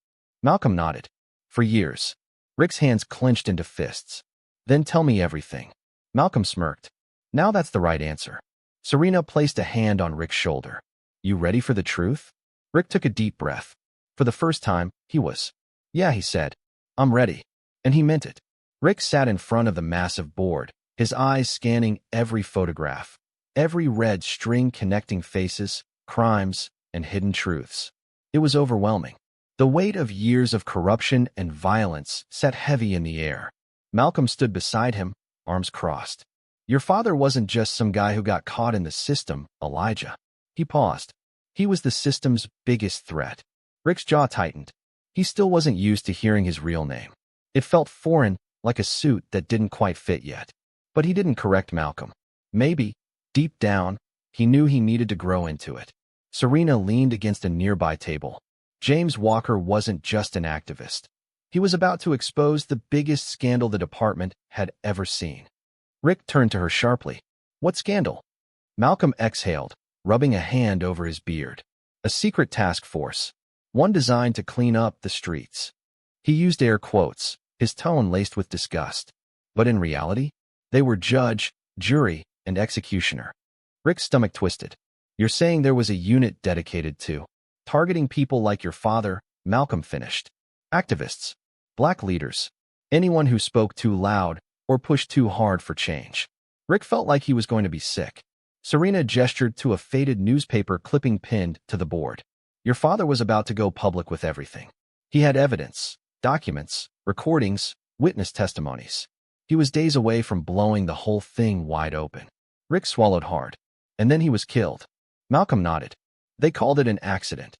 Malcolm nodded. For years. Rick's hands clenched into fists. Then tell me everything. Malcolm smirked. Now that's the right answer. Serena placed a hand on Rick's shoulder. You ready for the truth? Rick took a deep breath. For the first time, he was. Yeah, he said. I'm ready. And he meant it. Rick sat in front of the massive board, his eyes scanning every photograph, every red string connecting faces, crimes, and hidden truths. It was overwhelming. The weight of years of corruption and violence sat heavy in the air. Malcolm stood beside him, arms crossed. Your father wasn't just some guy who got caught in the system, Elijah. He paused. He was the system's biggest threat. Rick's jaw tightened. He still wasn't used to hearing his real name. It felt foreign, like a suit that didn't quite fit yet. But he didn't correct Malcolm. Maybe, deep down, he knew he needed to grow into it. Serena leaned against a nearby table. James Walker wasn't just an activist. He was about to expose the biggest scandal the department had ever seen. Rick turned to her sharply. What scandal? Malcolm exhaled, rubbing a hand over his beard. A secret task force. One designed to clean up the streets. He used air quotes, his tone laced with disgust. But in reality, they were judge, jury, and executioner. Rick's stomach twisted. You're saying there was a unit dedicated to targeting people like your father? Malcolm finished. Activists. Black leaders. Anyone who spoke too loud or pushed too hard for change. Rick felt like he was going to be sick. Serena gestured to a faded newspaper clipping pinned to the board. Your father was about to go public with everything. He had evidence, documents, recordings, witness testimonies. He was days away from blowing the whole thing wide open. Rick swallowed hard. And then he was killed. Malcolm nodded. They called it an accident.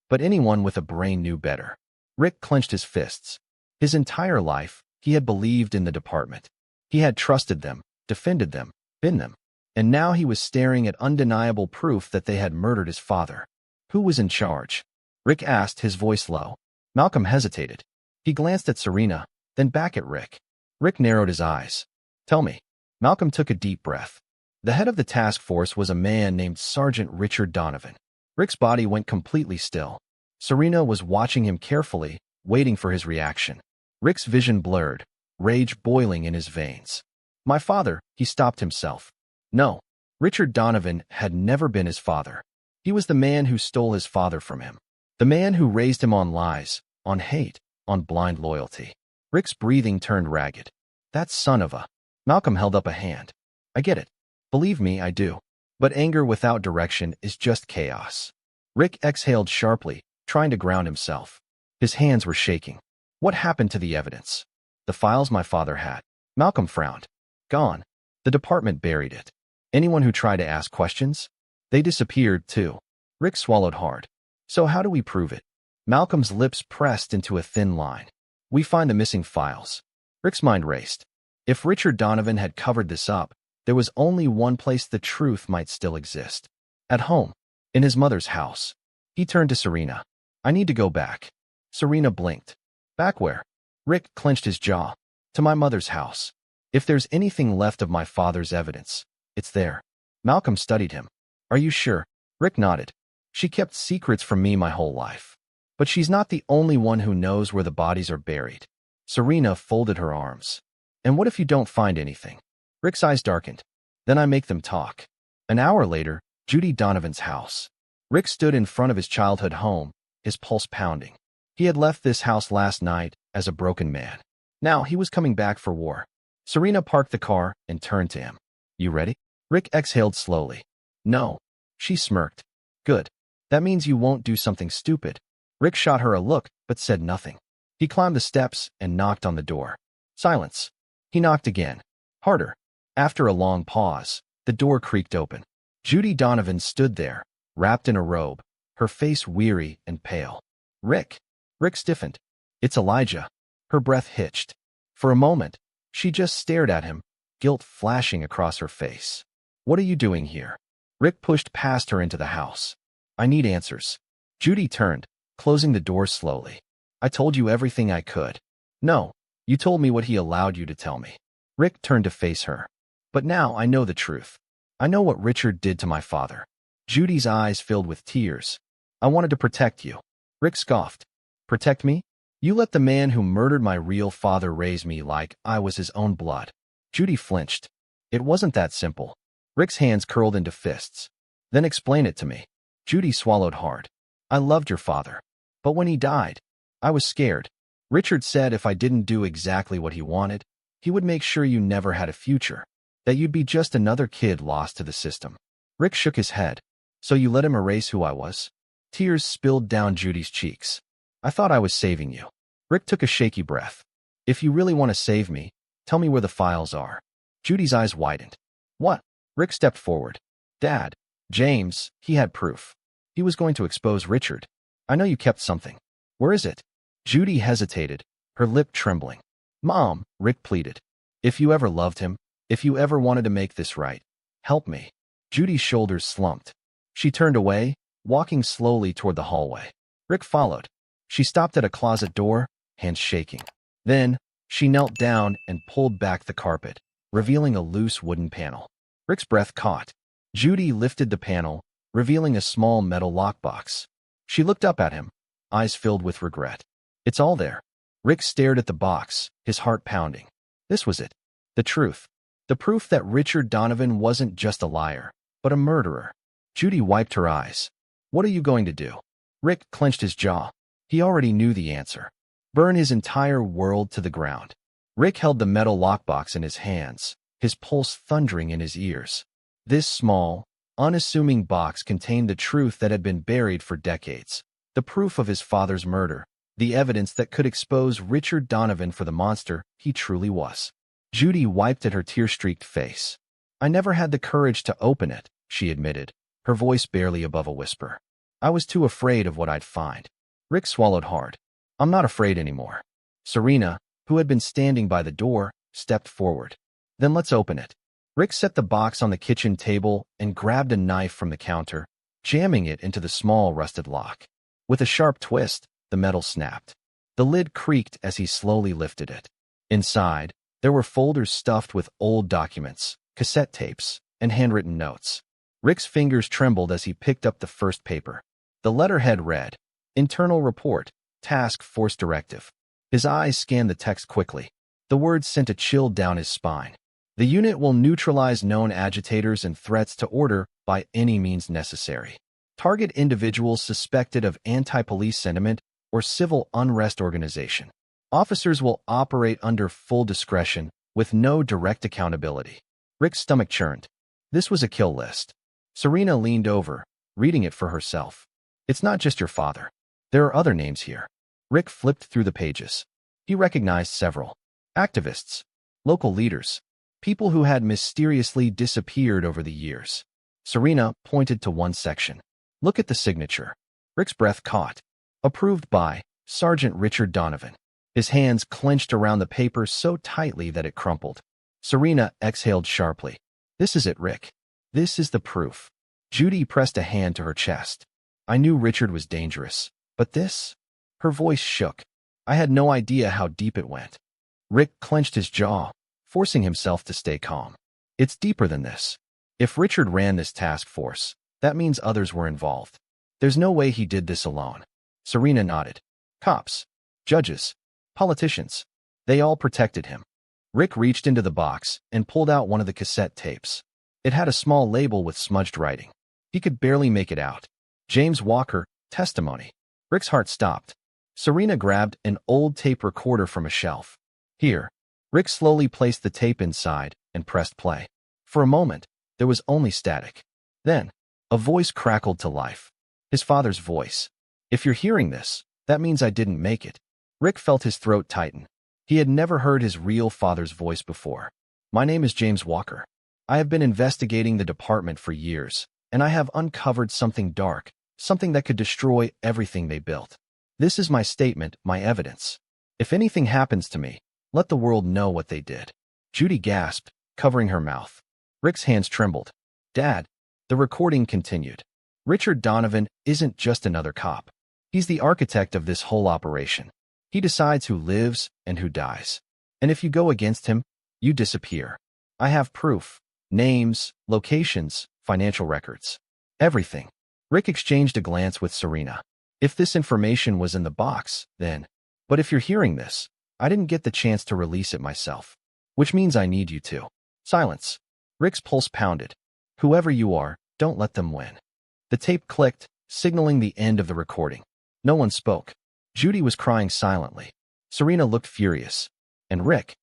But anyone with a brain knew better. Rick clenched his fists. His entire life, he had believed in the department. He had trusted them, defended them, been them. And now he was staring at undeniable proof that they had murdered his father. Who was in charge? Rick asked, his voice low. Malcolm hesitated. He glanced at Serena, then back at Rick. Rick narrowed his eyes. Tell me. Malcolm took a deep breath. The head of the task force was a man named Sergeant Richard Donovan. Rick's body went completely still. Serena was watching him carefully, waiting for his reaction. Rick's vision blurred, rage boiling in his veins. My father, he stopped himself. No, Richard Donovan had never been his father. He was the man who stole his father from him. The man who raised him on lies, on hate, on blind loyalty. Rick's breathing turned ragged. That son of a... Malcolm held up a hand. I get it. Believe me, I do. But anger without direction is just chaos. Rick exhaled sharply, trying to ground himself. His hands were shaking. What happened to the evidence? The files my father had. Malcolm frowned. Gone. The department buried it. Anyone who tried to ask questions? They disappeared, too. Rick swallowed hard. So how do we prove it? Malcolm's lips pressed into a thin line. We find the missing files. Rick's mind raced. If Richard Donovan had covered this up, there was only one place the truth might still exist. At home. In his mother's house. He turned to Serena. I need to go back. Serena blinked. Back where? Rick clenched his jaw. To my mother's house. If there's anything left of my father's evidence, it's there. Malcolm studied him. Are you sure? Rick nodded. She kept secrets from me my whole life. But she's not the only one who knows where the bodies are buried. Serena folded her arms. And what if you don't find anything? Rick's eyes darkened. Then I make them talk. An hour later, Judy Donovan's house. Rick stood in front of his childhood home, his pulse pounding. He had left this house last night as a broken man. Now he was coming back for war. Serena parked the car and turned to him. You ready? Rick exhaled slowly. No. She smirked. Good. That means you won't do something stupid. Rick shot her a look, but said nothing. He climbed the steps and knocked on the door. Silence. He knocked again. Harder. After a long pause, the door creaked open. Judy Donovan stood there, wrapped in a robe, her face weary and pale. Rick. Rick stiffened. It's Elijah. Her breath hitched. For a moment, she just stared at him, guilt flashing across her face. What are you doing here? Rick pushed past her into the house. I need answers. Judy turned, closing the door slowly. I told you everything I could. No, you told me what he allowed you to tell me. Rick turned to face her. But now I know the truth. I know what Richard did to my father. Judy's eyes filled with tears. I wanted to protect you. Rick scoffed. Protect me? You let the man who murdered my real father raise me like I was his own blood. Judy flinched. It wasn't that simple. Rick's hands curled into fists. Then explain it to me. Judy swallowed hard. I loved your father. But when he died, I was scared. Richard said if I didn't do exactly what he wanted, he would make sure you never had a future, that you'd be just another kid lost to the system. Rick shook his head. So you let him erase who I was? Tears spilled down Judy's cheeks. I thought I was saving you. Rick took a shaky breath. If you really want to save me, tell me where the files are. Judy's eyes widened. What? Rick stepped forward. Dad. James, he had proof. He was going to expose Richard. I know you kept something. Where is it? Judy hesitated, her lip trembling. Mom, Rick pleaded. If you ever loved him, if you ever wanted to make this right, help me. Judy's shoulders slumped. She turned away, walking slowly toward the hallway. Rick followed. She stopped at a closet door, hands shaking. Then, she knelt down and pulled back the carpet, revealing a loose wooden panel. Rick's breath caught. Judy lifted the panel, revealing a small metal lockbox. She looked up at him, eyes filled with regret. It's all there. Rick stared at the box, his heart pounding. This was it. The truth. The proof that Richard Donovan wasn't just a liar, but a murderer. Judy wiped her eyes. What are you going to do? Rick clenched his jaw. He already knew the answer. Burn his entire world to the ground. Rick held the metal lockbox in his hands, his pulse thundering in his ears. This small, unassuming box contained the truth that had been buried for decades. The proof of his father's murder. The evidence that could expose Richard Donovan for the monster he truly was. Judy wiped at her tear-streaked face. I never had the courage to open it, she admitted, her voice barely above a whisper. I was too afraid of what I'd find. Rick swallowed hard. I'm not afraid anymore. Serena, who had been standing by the door, stepped forward. Then let's open it. Rick set the box on the kitchen table and grabbed a knife from the counter, jamming it into the small rusted lock. With a sharp twist, the metal snapped. The lid creaked as he slowly lifted it. Inside, there were folders stuffed with old documents, cassette tapes, and handwritten notes. Rick's fingers trembled as he picked up the first paper. The letterhead read, Internal Report, Task Force Directive. His eyes scanned the text quickly. The words sent a chill down his spine. The unit will neutralize known agitators and threats to order by any means necessary. Target individuals suspected of anti-police sentiment or civil unrest organization. Officers will operate under full discretion with no direct accountability. Rick's stomach churned. This was a kill list. Serena leaned over, reading it for herself. It's not just your father. There are other names here. Rick flipped through the pages. He recognized several. Activists, local leaders, people who had mysteriously disappeared over the years. Serena pointed to one section. Look at the signature. Rick's breath caught. Approved by Sergeant Richard Donovan. His hands clenched around the paper so tightly that it crumpled. Serena exhaled sharply. This is it, Rick. This is the proof. Judy pressed a hand to her chest. I knew Richard was dangerous, but this? Her voice shook. I had no idea how deep it went. Rick clenched his jaw, forcing himself to stay calm. It's deeper than this. If Richard ran this task force, that means others were involved. There's no way he did this alone. Serena nodded. Cops, judges, politicians. They all protected him. Rick reached into the box and pulled out one of the cassette tapes. It had a small label with smudged writing. He could barely make it out. James Walker, testimony. Rick's heart stopped. Serena grabbed an old tape recorder from a shelf. Here. Rick slowly placed the tape inside and pressed play. For a moment, there was only static. Then, a voice crackled to life. His father's voice. If you're hearing this, that means I didn't make it. Rick felt his throat tighten. He had never heard his real father's voice before. My name is James Walker. I have been investigating the department for years, and I have uncovered something dark, something that could destroy everything they built. This is my statement, my evidence. If anything happens to me, let the world know what they did. Judy gasped, covering her mouth. Rick's hands trembled. Dad, the recording continued. Richard Donovan isn't just another cop. He's the architect of this whole operation. He decides who lives and who dies. And if you go against him, you disappear. I have proof. Names, locations, financial records. Everything. Rick exchanged a glance with Serena. If this information was in the box, then. But if you're hearing this, I didn't get the chance to release it myself. Which means I need you to. Silence. Rick's pulse pounded. Whoever you are, don't let them win. The tape clicked, signaling the end of the recording. No one spoke. Judy was crying silently. Serena looked furious. And Rick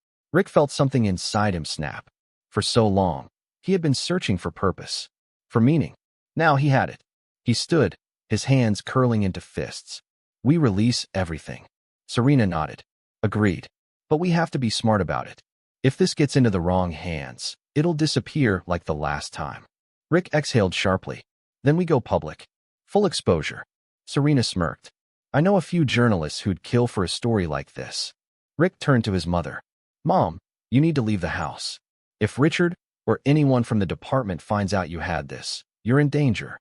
felt something inside him snap. For so long, he had been searching for purpose, for meaning. Now he had it. He stood, his hands curling into fists. We release everything. Serena nodded. Agreed. But we have to be smart about it. If this gets into the wrong hands, it'll disappear like the last time. Rick exhaled sharply. Then we go public. Full exposure. Serena smirked. I know a few journalists who'd kill for a story like this. Rick turned to his mother. Mom, you need to leave the house. If Richard or anyone from the department finds out you had this, you're in danger.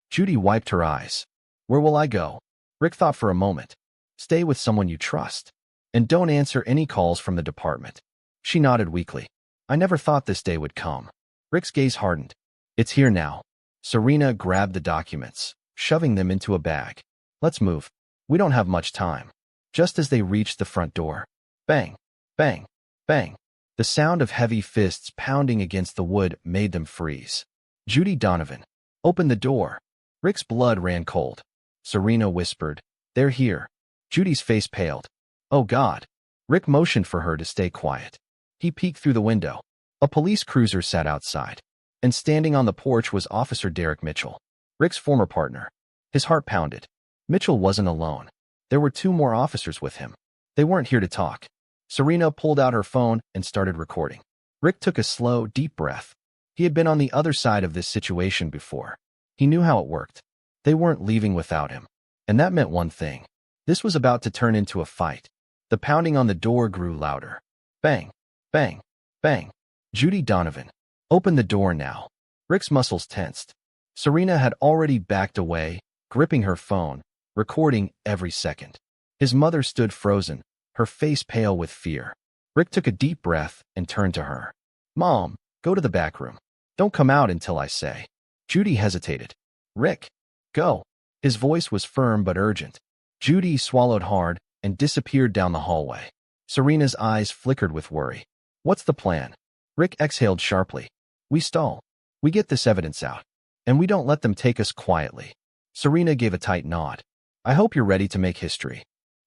Judy wiped her eyes. Where will I go? Rick thought for a moment. Stay with someone you trust. And don't answer any calls from the department. She nodded weakly. I never thought this day would come. Rick's gaze hardened. It's here now. Serena grabbed the documents, shoving them into a bag. Let's move. We don't have much time. Just as they reached the front door. Bang, bang, bang. The sound of heavy fists pounding against the wood made them freeze. Judy Donovan. Open the door. Rick's blood ran cold. Serena whispered, They're here. Judy's face paled. Oh God. Rick motioned for her to stay quiet. He peeked through the window. A police cruiser sat outside. And standing on the porch was Officer Derek Mitchell, Rick's former partner. His heart pounded. Mitchell wasn't alone. There were 2 more officers with him. They weren't here to talk. Serena pulled out her phone and started recording. Rick took a slow, deep breath. He had been on the other side of this situation before. He knew how it worked. They weren't leaving without him. And that meant one thing. This was about to turn into a fight. The pounding on the door grew louder. Bang, bang, bang. Judy Donovan. Open the door now. Rick's muscles tensed. Serena had already backed away, gripping her phone, recording every second. His mother stood frozen, her face pale with fear. Rick took a deep breath and turned to her. Mom, go to the back room. Don't come out until I say. Judy hesitated. Rick, go. His voice was firm but urgent. Judy swallowed hard and disappeared down the hallway. Serena's eyes flickered with worry. What's the plan? Rick exhaled sharply. We stall. We get this evidence out. And we don't let them take us quietly. Serena gave a tight nod. I hope you're ready to make history.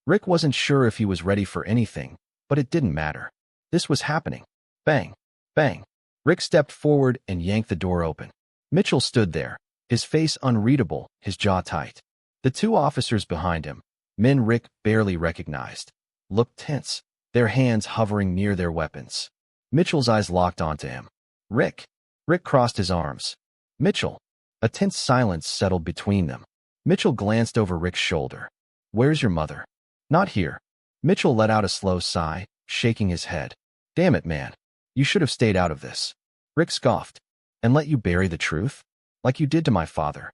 Rick wasn't sure if he was ready for anything, but it didn't matter. This was happening. Bang, bang. Rick stepped forward and yanked the door open. Mitchell stood there, his face unreadable, his jaw tight. The 2 officers behind him, men Rick barely recognized, looked tense, their hands hovering near their weapons. Mitchell's eyes locked onto him. Rick. Rick crossed his arms. Mitchell. A tense silence settled between them. Mitchell glanced over Rick's shoulder. Where's your mother? Not here. Mitchell let out a slow sigh, shaking his head. Damn it, man. You should have stayed out of this. Rick scoffed. And let you bury the truth? Like you did to my father.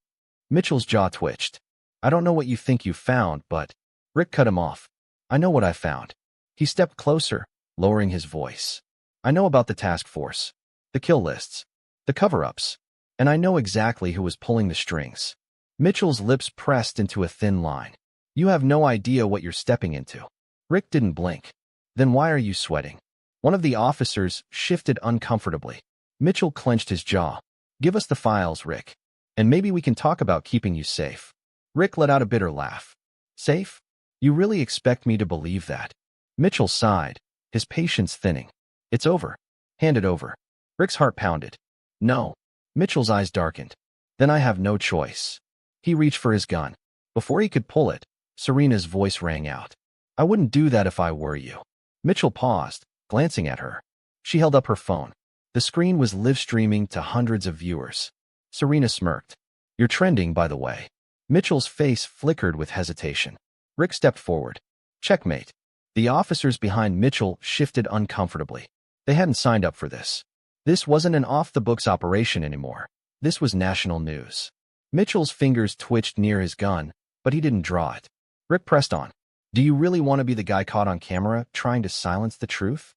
Mitchell's jaw twitched. I don't know what you think you found, but... Rick cut him off. I know what I found. He stepped closer, lowering his voice. I know about the task force. The kill lists. The cover-ups. And I know exactly who was pulling the strings. Mitchell's lips pressed into a thin line. You have no idea what you're stepping into. Rick didn't blink. Then why are you sweating? One of the officers shifted uncomfortably. Mitchell clenched his jaw. Give us the files, Rick. And maybe we can talk about keeping you safe. Rick let out a bitter laugh. Safe? You really expect me to believe that? Mitchell sighed, his patience thinning. It's over. Hand it over. Rick's heart pounded. No. Mitchell's eyes darkened. Then I have no choice. He reached for his gun. Before he could pull it, Serena's voice rang out. I wouldn't do that if I were you. Mitchell paused, glancing at her. She held up her phone. The screen was live-streaming to hundreds of viewers. Serena smirked. You're trending, by the way. Mitchell's face flickered with hesitation. Rick stepped forward. Checkmate. The officers behind Mitchell shifted uncomfortably. They hadn't signed up for this. This wasn't an off-the-books operation anymore. This was national news. Mitchell's fingers twitched near his gun, but he didn't draw it. Rick pressed on. Do you really want to be the guy caught on camera trying to silence the truth?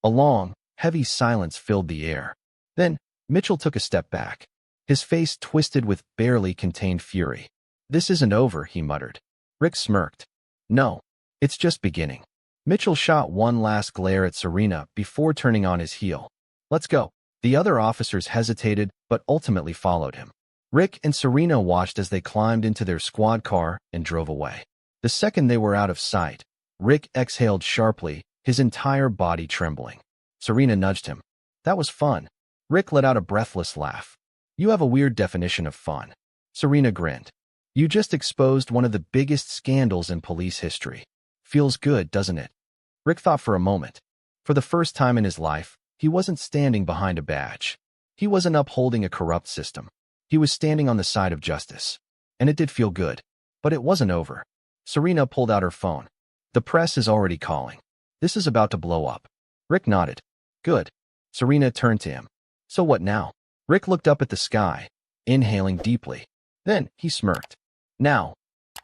A long, heavy silence filled the air. Then, Mitchell took a step back. His face twisted with barely contained fury. This isn't over, he muttered. Rick smirked. No, it's just beginning. Mitchell shot one last glare at Serena before turning on his heel. Let's go. The other officers hesitated, but ultimately followed him. Rick and Serena watched as they climbed into their squad car and drove away. The second they were out of sight, Rick exhaled sharply, his entire body trembling. Serena nudged him. That was fun. Rick let out a breathless laugh. You have a weird definition of fun. Serena grinned. You just exposed one of the biggest scandals in police history. Feels good, doesn't it? Rick thought for a moment. For the first time in his life, he wasn't standing behind a badge. He wasn't upholding a corrupt system. He was standing on the side of justice. And it did feel good. But it wasn't over. Serena pulled out her phone. The press is already calling. This is about to blow up. Rick nodded. Good. Serena turned to him. So what now? Rick looked up at the sky, inhaling deeply. Then he smirked. Now,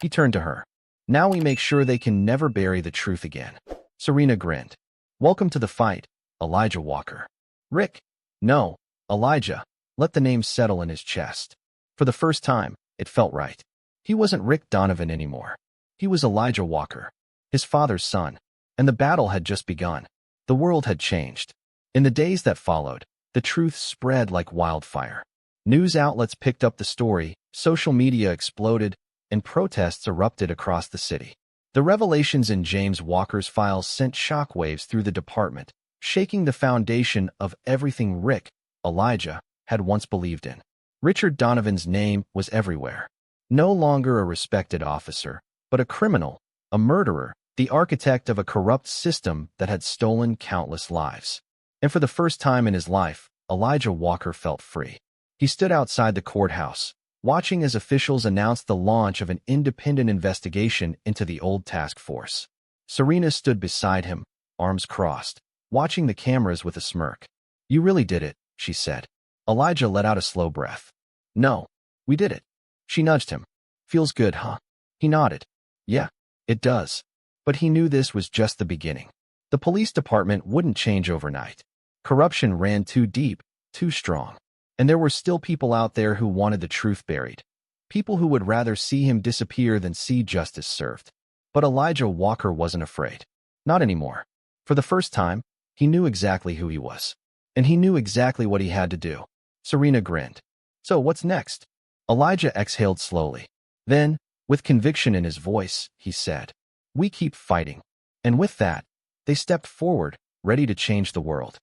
he turned to her. Now we make sure they can never bury the truth again. Serena grinned. Welcome to the fight, Elijah Walker. Rick. No, Elijah. Let the name settle in his chest. For the first time, it felt right. He wasn't Rick Donovan anymore. He was Elijah Walker, his father's son. And the battle had just begun. The world had changed. In the days that followed, the truth spread like wildfire. News outlets picked up the story, social media exploded, and protests erupted across the city. The revelations in James Walker's files sent shockwaves through the department, shaking the foundation of everything Rick, Elijah, had once believed in. Richard Donovan's name was everywhere. No longer a respected officer, but a criminal, a murderer, the architect of a corrupt system that had stolen countless lives. And for the first time in his life, Elijah Walker felt free. He stood outside the courthouse, watching as officials announced the launch of an independent investigation into the old task force. Serena stood beside him, arms crossed, watching the cameras with a smirk. You really did it, she said. Elijah let out a slow breath. No, we did it. She nudged him. Feels good, huh? He nodded. Yeah, it does. But he knew this was just the beginning. The police department wouldn't change overnight. Corruption ran too deep, too strong. And there were still people out there who wanted the truth buried. People who would rather see him disappear than see justice served. But Elijah Walker wasn't afraid. Not anymore. For the first time, he knew exactly who he was. And he knew exactly what he had to do. Serena grinned. So what's next? Elijah exhaled slowly. Then, with conviction in his voice, he said, we keep fighting. And with that, they stepped forward, ready to change the world.